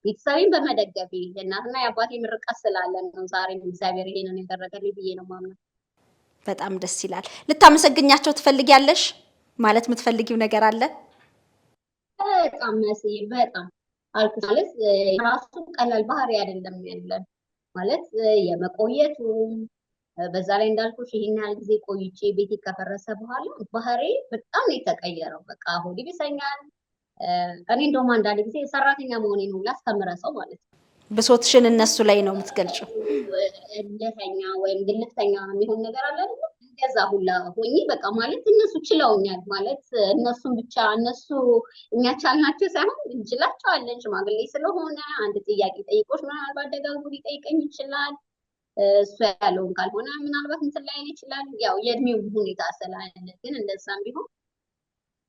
ቤተሰቤን በመደገፌ የእናትና የአባቴ ምርቃት ስላለ ነው ዛሬም እግዚአብሔር ይሄንን ያደረገልኝ ብዬ ነው ማምነው። በጣም ደስ ይላል። ልታመሰግኛቸው ትፈልጊያለሽ? ማለት የምትፈልጊው ነገር አለ? በጣም መሲ በጣም አልኩሽ ማለት ራሱ ቀላል ባህሪ አይደለም ያለን ማለት የመቆየቱ በዛ ላይ እንዳልኩሽ ይሄን ያህል ጊዜ ቆይቼ ቤቴ ከፈረሰ በኋላ ባህሪ በጣም ነው የተቀየረው። በቃ ሆዴ ቢሰኛል። እኔ እንደውም አንዳንድ ጊዜ ሰራተኛ መሆኔን ሁላ እስከምረሳው ማለት ነው። ብሶትሽን እነሱ ላይ ነው የምትገልጪው? እንደተኛ ወይም ግልፍተኛ የሚሆን ነገር አለ አይደል? እንደዛ ሁላ ሆኜ በቃ ማለት እነሱ ችለውኛል ማለት እነሱን ብቻ እነሱ እኛ ቻልናቸው ሳይሆን እንችላቸዋለን። ሽማግሌ ስለሆነ አንድ ጥያቄ ጠይቆሽ ምናልባት ደጋግሞ ሊጠይቀኝ ይችላል። እሱ ያለውን ካልሆነ ምናልባት እንትን ላይ ይችላል። ያው የእድሜው ሁኔታ ስላለ ግን እንደዛም ቢሆን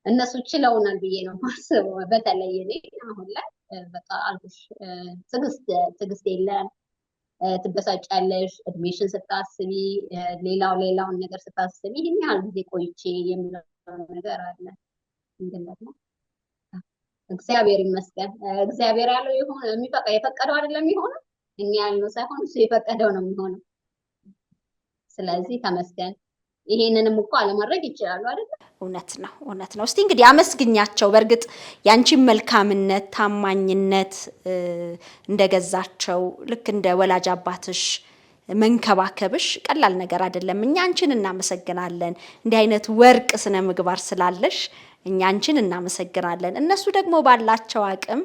እነሱ ችለውናል ብዬ ነው ማስበው። በተለይ እኔ አሁን ላይ በቃ አልኩሽ ትዕግስት የለም። ትበሳጫለሽ እድሜሽን ስታስቢ፣ ሌላውን ነገር ስታስቢ ይህን ያህል ጊዜ ቆይቼ የሚለው ነገር አለ። ግን ደግሞ እግዚአብሔር ይመስገን እግዚአብሔር ያለው የሆነ የፈቀደው አይደለም የሚሆነው፣ እኛ ያልነው ሳይሆን እሱ የፈቀደው ነው የሚሆነው። ስለዚህ ተመስገን። ይሄንንም እኮ አለማድረግ ይችላሉ አይደል? እውነት ነው። እስቲ እንግዲህ አመስግኛቸው። በእርግጥ ያንቺን መልካምነት፣ ታማኝነት እንደገዛቸው ልክ እንደ ወላጅ አባትሽ መንከባከብሽ ቀላል ነገር አይደለም። እኛ አንቺን እናመሰግናለን። እንዲህ አይነት ወርቅ ስነ ምግባር ስላለሽ እኛ አንቺን እናመሰግናለን። እነሱ ደግሞ ባላቸው አቅም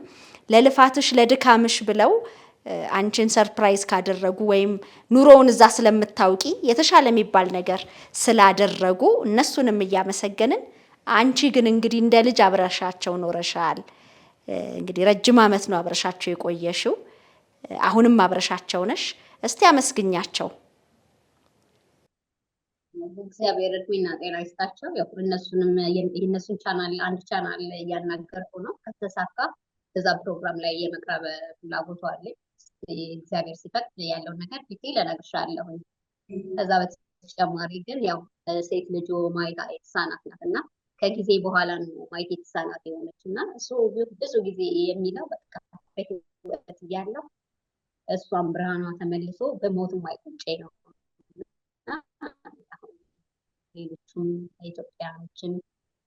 ለልፋትሽ ለድካምሽ ብለው አንቺን ሰርፕራይዝ ካደረጉ ወይም ኑሮውን እዛ ስለምታውቂ የተሻለ የሚባል ነገር ስላደረጉ እነሱንም እያመሰገንን፣ አንቺ ግን እንግዲህ እንደ ልጅ አብረሻቸው ኖረሻል። እንግዲህ ረጅም ዓመት ነው አብረሻቸው የቆየሽው። አሁንም አብረሻቸው ነሽ። እስቲ አመስግኛቸው። እግዚአብሔር እድሜና ጤና ይስጣቸው። ያው እነሱንም የእነሱን ቻናል አንድ ቻናል እያናገርኩ ነው። ከተሳካ እዛ ፕሮግራም ላይ የመቅረብ ፍላጎቱ አለኝ። እግዚአብሔር ሲፈቅድ ያለውን ነገር ዲቴል እነግርሻለሁ። ከዛ በተጨማሪ ግን ያው ሴት ልጅ ማየት የተሳናት ናት እና ከጊዜ በኋላ ነው ማየት የተሳናት የሆነች እና እሱ ብዙ ጊዜ የሚለው በቃ በህይወት እያለሁ እሷም ብርሃኗ ተመልሶ በሞቱም አይቆጨ ነው። ሌሎቹም ኢትዮጵያኖችን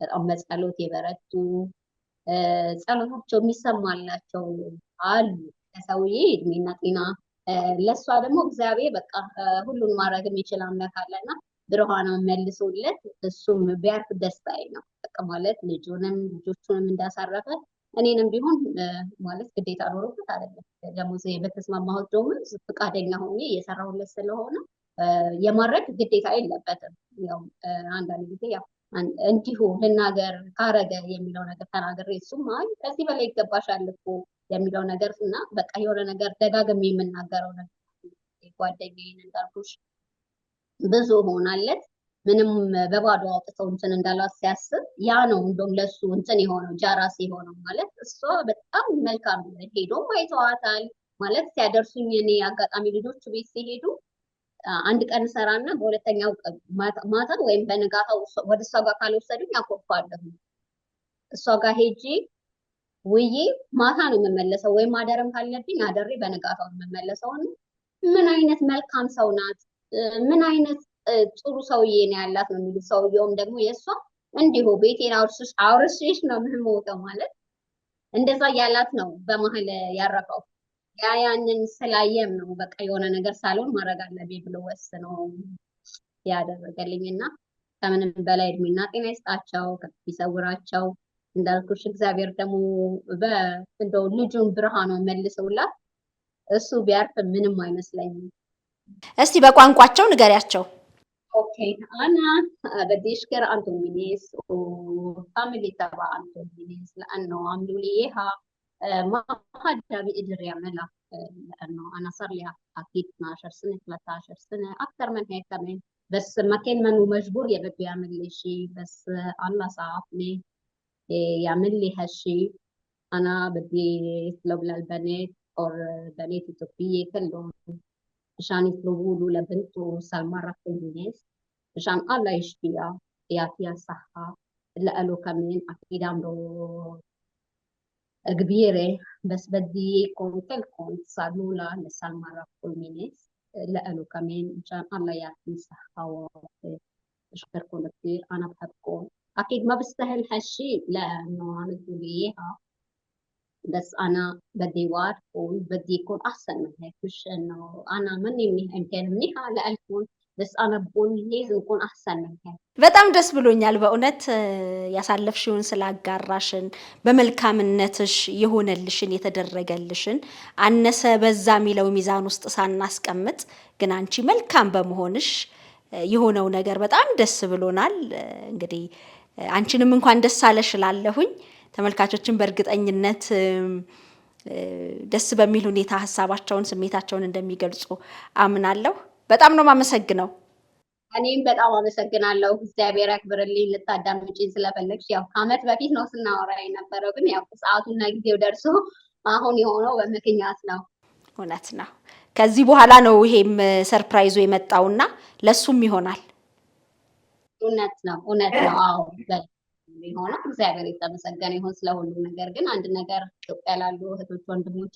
በጣም በጸሎት የበረቱ ጸሎታቸው የሚሰማላቸው አሉ። ለሰውዬ እድሜና ጤና ለእሷ ደግሞ እግዚአብሔር በቃ ሁሉን ማድረግ የሚችል አምላክ አለና ብርሃኗን መልሶለት እሱም ቢያርፍ ደስታዬ ነው። በቃ ማለት ልጆቹንም እንዳሳረፈ እኔንም ቢሆን ማለት ግዴታ ኖሮበት አይደለም። ደግሞ በተስማማሁት ደግሞ ፈቃደኛ ሆኜ እየሰራሁለት ስለሆነ የማድረግ ግዴታ የለበትም። ያው አንዳንድ ጊዜ ያው እንዲሁ ልናገር ካረገ የሚለው ነገር ተናግሬ እሱም አይ ከዚህ በላይ ይገባሻል እኮ የሚለው ነገር እና በቃ የሆነ ነገር ደጋግሜ የምናገረው ነገር ጓደኛዬን እንዳልኩሽ ብዙ ሆናለት ምንም በባዶ አውጥተው እንትን እንዳላት ሲያስብ ያ ነው እንደውም ለሱ እንትን የሆነው ጃራስ የሆነው ማለት እሷ በጣም መልካም ሄዶም አይተዋታል ማለት ሲያደርሱኝ እኔ አጋጣሚ ልጆቹ ቤት ሲሄዱ አንድ ቀን ሰራና በሁለተኛው ማታ ወይም በንጋታው ወደ እሷ ጋር ካልወሰዱኝ አኮርፋለሁ። እሷ ጋር ሄጄ ውዬ ማታ ነው የምመለሰው ወይም ማደርም ካለብኝ አደሬ በንጋታው ነው የምመለሰው። ምን አይነት መልካም ሰው ናት፣ ምን አይነት ጥሩ ሰውዬ ነው ያላት ነው የሚሉት። ሰውየውም ደግሞ የእሷ እንዲሁ ቤቴን አውርስሽ ነው የምሞተው ማለት እንደዛ ያላት ነው በመሀል ያረፈው ያንን ስላየም ነው በቃ የሆነ ነገር ሳልሆን ማድረግ አለብኝ ብሎ ወስነው ያደረገልኝ እና ከምንም በላይ እድሜና ጤና ይስጣቸው፣ ይሰውራቸው። እንዳልኩሽ እግዚአብሔር ደግሞ እንደው ልጁን ብርሃኗን መልሰውላት እሱ ቢያርፍ ምንም አይመስለኝም። እስቲ በቋንቋቸው ንገሪያቸው። ኦኬ አና بدي اشكر انتم مينيس وفاميلي تبع انتم مينيس لانه عملوا لي اياها ما حدا بيقدر يعملها، لانه انا صار لي اكيد 12 سنه 13 سنه اكثر من هيك كمان، بس ما كان منه مجبور يا بده يعمل لي شيء، بس الله ساعدني يعمل لي هالشيء. انا بدي اطلب للبنات او بنات التوفيق كلهم عشان يطلبوا له لبنته سلمى الناس عشان الله يشفيها يعطيها الصحة. لقاله كمان أكيد عمره كبيرة، بس بدي إياكم كلكم تصلوا لها لسلمى الناس، لقاله كمان عشان الله يعطيه الصحة وعافية. بشكركم كثير، أنا بحبكم. أكيد ما بستاهل هالشيء لأنه عملتوا لي إياها، بس أنا بدي واركم، بدي يكون أحسن من هيك، مش إنه أنا مني منيح، إن كان منيحة لألكم بس أنا بقول لازم يكون أحسن من هيك። በጣም ደስ ብሎኛል በእውነት ያሳለፍሽውን ስላጋራሽን፣ በመልካምነትሽ የሆነልሽን የተደረገልሽን አነሰ በዛ የሚለው ሚዛን ውስጥ ሳናስቀምጥ ግን አንቺ መልካም በመሆንሽ የሆነው ነገር በጣም ደስ ብሎናል። እንግዲህ አንቺንም እንኳን ደስ አለሽ እላለሁኝ። ተመልካቾችን በእርግጠኝነት ደስ በሚል ሁኔታ ሀሳባቸውን ስሜታቸውን እንደሚገልጹ አምናለሁ። በጣም ነው የማመሰግነው። እኔም በጣም አመሰግናለሁ። እግዚአብሔር ያክብርልኝ ልታዳምጪኝ ስለፈለግሽ። ያው ከዓመት በፊት ነው ስናወራ የነበረው፣ ግን ያው ሰዓቱና ጊዜው ደርሶ አሁን የሆነው በምክንያት ነው። እውነት ነው። ከዚህ በኋላ ነው ይሄም ሰርፕራይዙ የመጣውና ለሱም ይሆናል። እውነት ነው፣ እውነት ነው። አዎ የሆነው እግዚአብሔር የተመሰገነ ይሁን ስለሁሉ ነገር። ግን አንድ ነገር ኢትዮጵያ ላሉ እህቶች ወንድሞቼ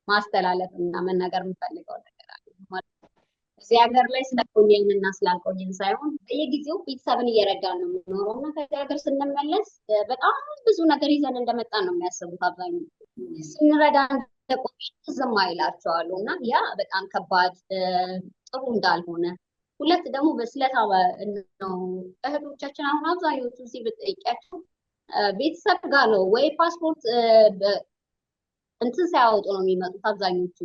ማስተላለፍ እና መናገር የምፈልገው ነገር አለ። እዚህ ሀገር ላይ ስለቆየን እና ስላልቆየን ሳይሆን በየጊዜው ቤተሰብን እየረዳን ነው የምንኖረው እና ከዚህ ሀገር ስንመለስ በጣም ብዙ ነገር ይዘን እንደመጣን ነው የሚያስቡት አብዛኛው። ስንረዳ እንደቆየን ዝም አይላቸዋሉ እና ያ በጣም ከባድ ጥሩ እንዳልሆነ፣ ሁለት ደግሞ በስለታ ነው እህቶቻችን። አሁን አብዛኞቹ እዚህ ብትጠይቂያቸው ቤተሰብ ጋር ነው ወይ ፓስፖርት እንትን ሳያወጡ ነው የሚመጡት አብዛኞቹ፣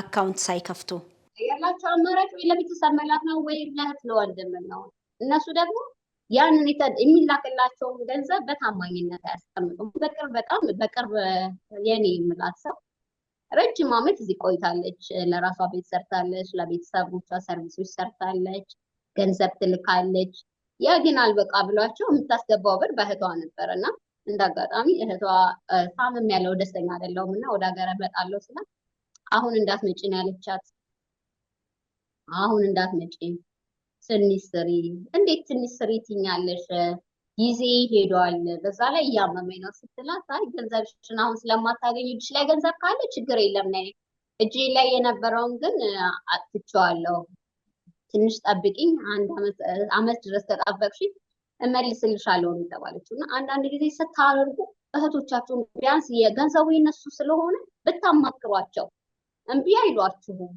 አካውንት ሳይከፍቱ ያላቸው አማራጭ ወይ ለቤተሰብ መላክ ነው ወይ ለእህት ለወንድም ነው። እነሱ ደግሞ ያንን የሚላክላቸውን ገንዘብ በታማኝነት አያስቀምጡም። በጣም በቅርብ የኔ የምላት ሰው ረጅም ዓመት እዚህ ቆይታለች። ለራሷ ቤት ሰርታለች፣ ለቤተሰቦቿ ሰርቪሶች ሰርታለች፣ ገንዘብ ትልካለች። ያ ግን አልበቃ ብሏቸው የምታስገባው ብር በእህቷ ነበር እና እንደ አጋጣሚ እህቷ ታምም ያለው ደስተኛ አይደለሁም እና ወደ ሀገር እመጣለሁ ስላት አሁን እንዳትመጪ ነው ያለቻት። አሁን እንዳትመጪ ትንሽ ስሪ። እንዴት ትንሽ ስሪ ትኛለሽ? ጊዜ ሄዷል፣ በዛ ላይ እያመመኝ ነው ስትላት፣ አይ ገንዘብሽን አሁን ስለማታገኝ እጅሽ ላይ ገንዘብ ካለ ችግር የለም ነይ፣ እጄ ላይ የነበረውን ግን አጥቼዋለሁ፣ ትንሽ ጠብቂኝ፣ አንድ አመት ድረስ ተጣበቅሽ እመልስልሻለሁ ነው የተባለችው። እና አንዳንድ ጊዜ ስታደርጉ እህቶቻችሁን ቢያንስ የገንዘቡ የነሱ ስለሆነ ብታማክሯቸው እምቢ አይሏችሁም።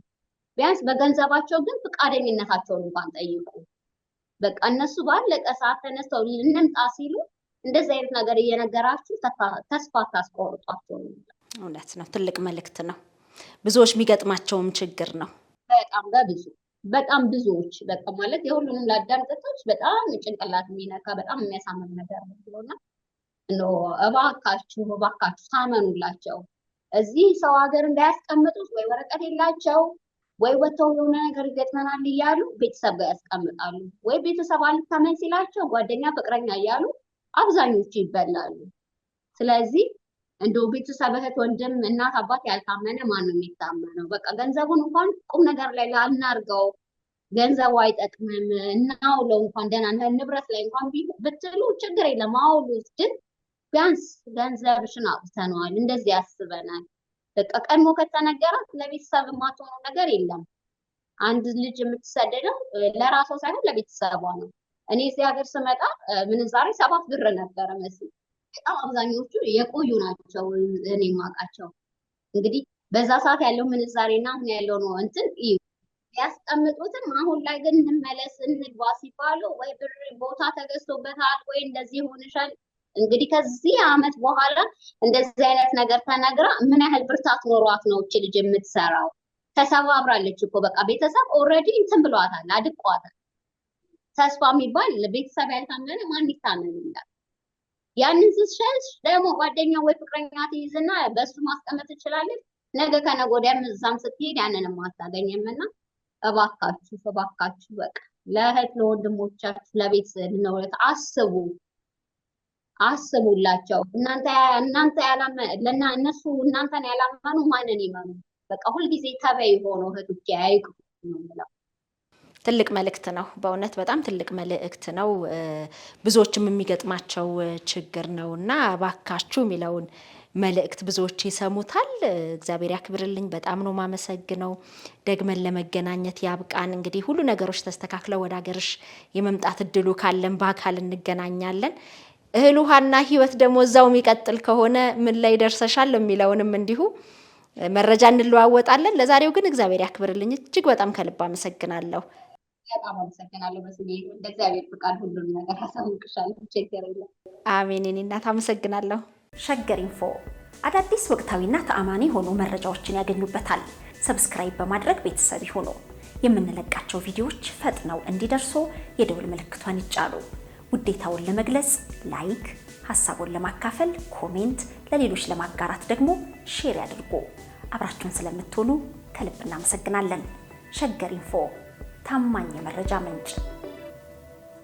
ቢያንስ በገንዘባቸው ግን ፈቃደኝነታቸውን እንኳን ጠይቁ። በቃ እነሱ ባለቀ ሰዓት ተነስተው እንምጣ ሲሉ እንደዚህ አይነት ነገር እየነገራችሁ ተስፋ ታስቆርጧቸው። እውነት ነው። ትልቅ መልእክት ነው። ብዙዎች የሚገጥማቸውም ችግር ነው። በጣም ብዙዎች በቃ ማለት የሁሉንም ላዳምጠቶች በጣም ጭንቅላት የሚነካ በጣም የሚያሳምም ነገር ነው ብሎና እባካችሁ ታመኑላቸው። እዚህ ሰው ሀገር እንዳያስቀምጡት ወይ ወረቀት የላቸው ወይ ወጥተው የሆነ ነገር ይገጥመናል እያሉ ቤተሰብ ጋር ያስቀምጣሉ። ወይ ቤተሰብ አልታመን ሲላቸው ጓደኛ፣ ፍቅረኛ እያሉ አብዛኞቹ ይበላሉ። ስለዚህ እንደው ቤተሰብ እህት፣ ወንድም፣ እናት፣ አባት ያልታመነ ማን ነው የሚታመነው? በቃ ገንዘቡን እንኳን ቁም ነገር ላይ ላናርገው፣ ገንዘቡ አይጠቅምም እናውለው እንኳን ደህና ንብረት ላይ እንኳን ብትሉ ችግር የለም አውሉት። ግን ቢያንስ ገንዘብሽን አውጥተነዋል እንደዚህ ያስበናል። በቃ ቀድሞ ከተነገራት ለቤተሰብ የማትሆነው ነገር የለም። አንድ ልጅ የምትሰደደው ለራሷ ሳይሆን ለቤተሰቧ ነው። እኔ እዚህ ሀገር ስመጣ ምንዛሬ 7 ብር ነበረ መስል። በጣም አብዛኞቹ የቆዩ ናቸው እኔ የማውቃቸው። እንግዲህ በዛ ሰዓት ያለው ምንዛሬና አሁን ያለው ነው እንትን ያስቀምጡትም። አሁን ላይ ግን እንመለስ እንግባ ሲባሉ ወይ ብር ቦታ ተገዝቶበታል ወይ እንደዚህ ሆነሻል። እንግዲህ ከዚህ ዓመት በኋላ እንደዚህ አይነት ነገር ተነግራ ምን ያህል ብርታት ኖሯት ነው እቺ ልጅ የምትሰራው? ተሰባብራለች እኮ በቃ ቤተሰብ ኦልሬዲ እንትን ብሏታል፣ አድቋታል። ተስፋ የሚባል ቤተሰብ ያልታመነ ማን ይታመን ይላል። ያንን ስትሸሽ ደግሞ ጓደኛ ወይ ፍቅረኛ ትይዝና በሱ ማስቀመጥ ትችላለች። ነገ ከነገ ወዲያም እዛም ስትሄድ ያንንም አታገኝምና እባካችሁ በቃ ለእህት ለወንድሞቻችሁ ለቤተሰብ ነው አስቡ፣ አስቡላቸው። እናንተ እነሱ እናንተን ያላመኑ ማንን ይመኑ? በቃ ሁልጊዜ ተበይ ሆኖ እህቶቼ አይቅሩ ነው የምለው። ትልቅ መልእክት ነው በእውነት በጣም ትልቅ መልእክት ነው። ብዙዎችም የሚገጥማቸው ችግር ነውና እባካችሁ የሚለውን መልእክት ብዙዎች ይሰሙታል። እግዚአብሔር ያክብርልኝ። በጣም ነው ማመሰግነው። ደግመን ለመገናኘት ያብቃን። እንግዲህ ሁሉ ነገሮች ተስተካክለው ወደ ሀገርሽ የመምጣት እድሉ ካለን በአካል እንገናኛለን። እህል ውሃና ህይወት ደግሞ እዛው የሚቀጥል ከሆነ ምን ላይ ደርሰሻል የሚለውንም እንዲሁ መረጃ እንለዋወጣለን። ለዛሬው ግን እግዚአብሔር ያክብርልኝ። እጅግ በጣም ከልብ አመሰግናለሁ። በጣም አመሰግናለሁ። በስሜ እግዚአብሔር ፍቃድ ሁሉም ነገር አሳውቅሻለሁ። ቸገር የለም። አሜን። እኔ እናት አመሰግናለሁ። ሸገር ኢንፎ አዳዲስ ወቅታዊና ተአማኒ የሆኑ መረጃዎችን ያገኙበታል። ሰብስክራይብ በማድረግ ቤተሰብ ይሁኑ። የምንለቃቸው ቪዲዮዎች ፈጥነው እንዲደርሱ የደውል ምልክቷን ይጫኑ። ውዴታውን ለመግለጽ ላይክ፣ ሀሳቡን ለማካፈል ኮሜንት፣ ለሌሎች ለማጋራት ደግሞ ሼር ያድርጉ። አብራችሁን ስለምትሆኑ ከልብ እናመሰግናለን። ሸገር ኢንፎ ታማኝ የመረጃ ምንጭ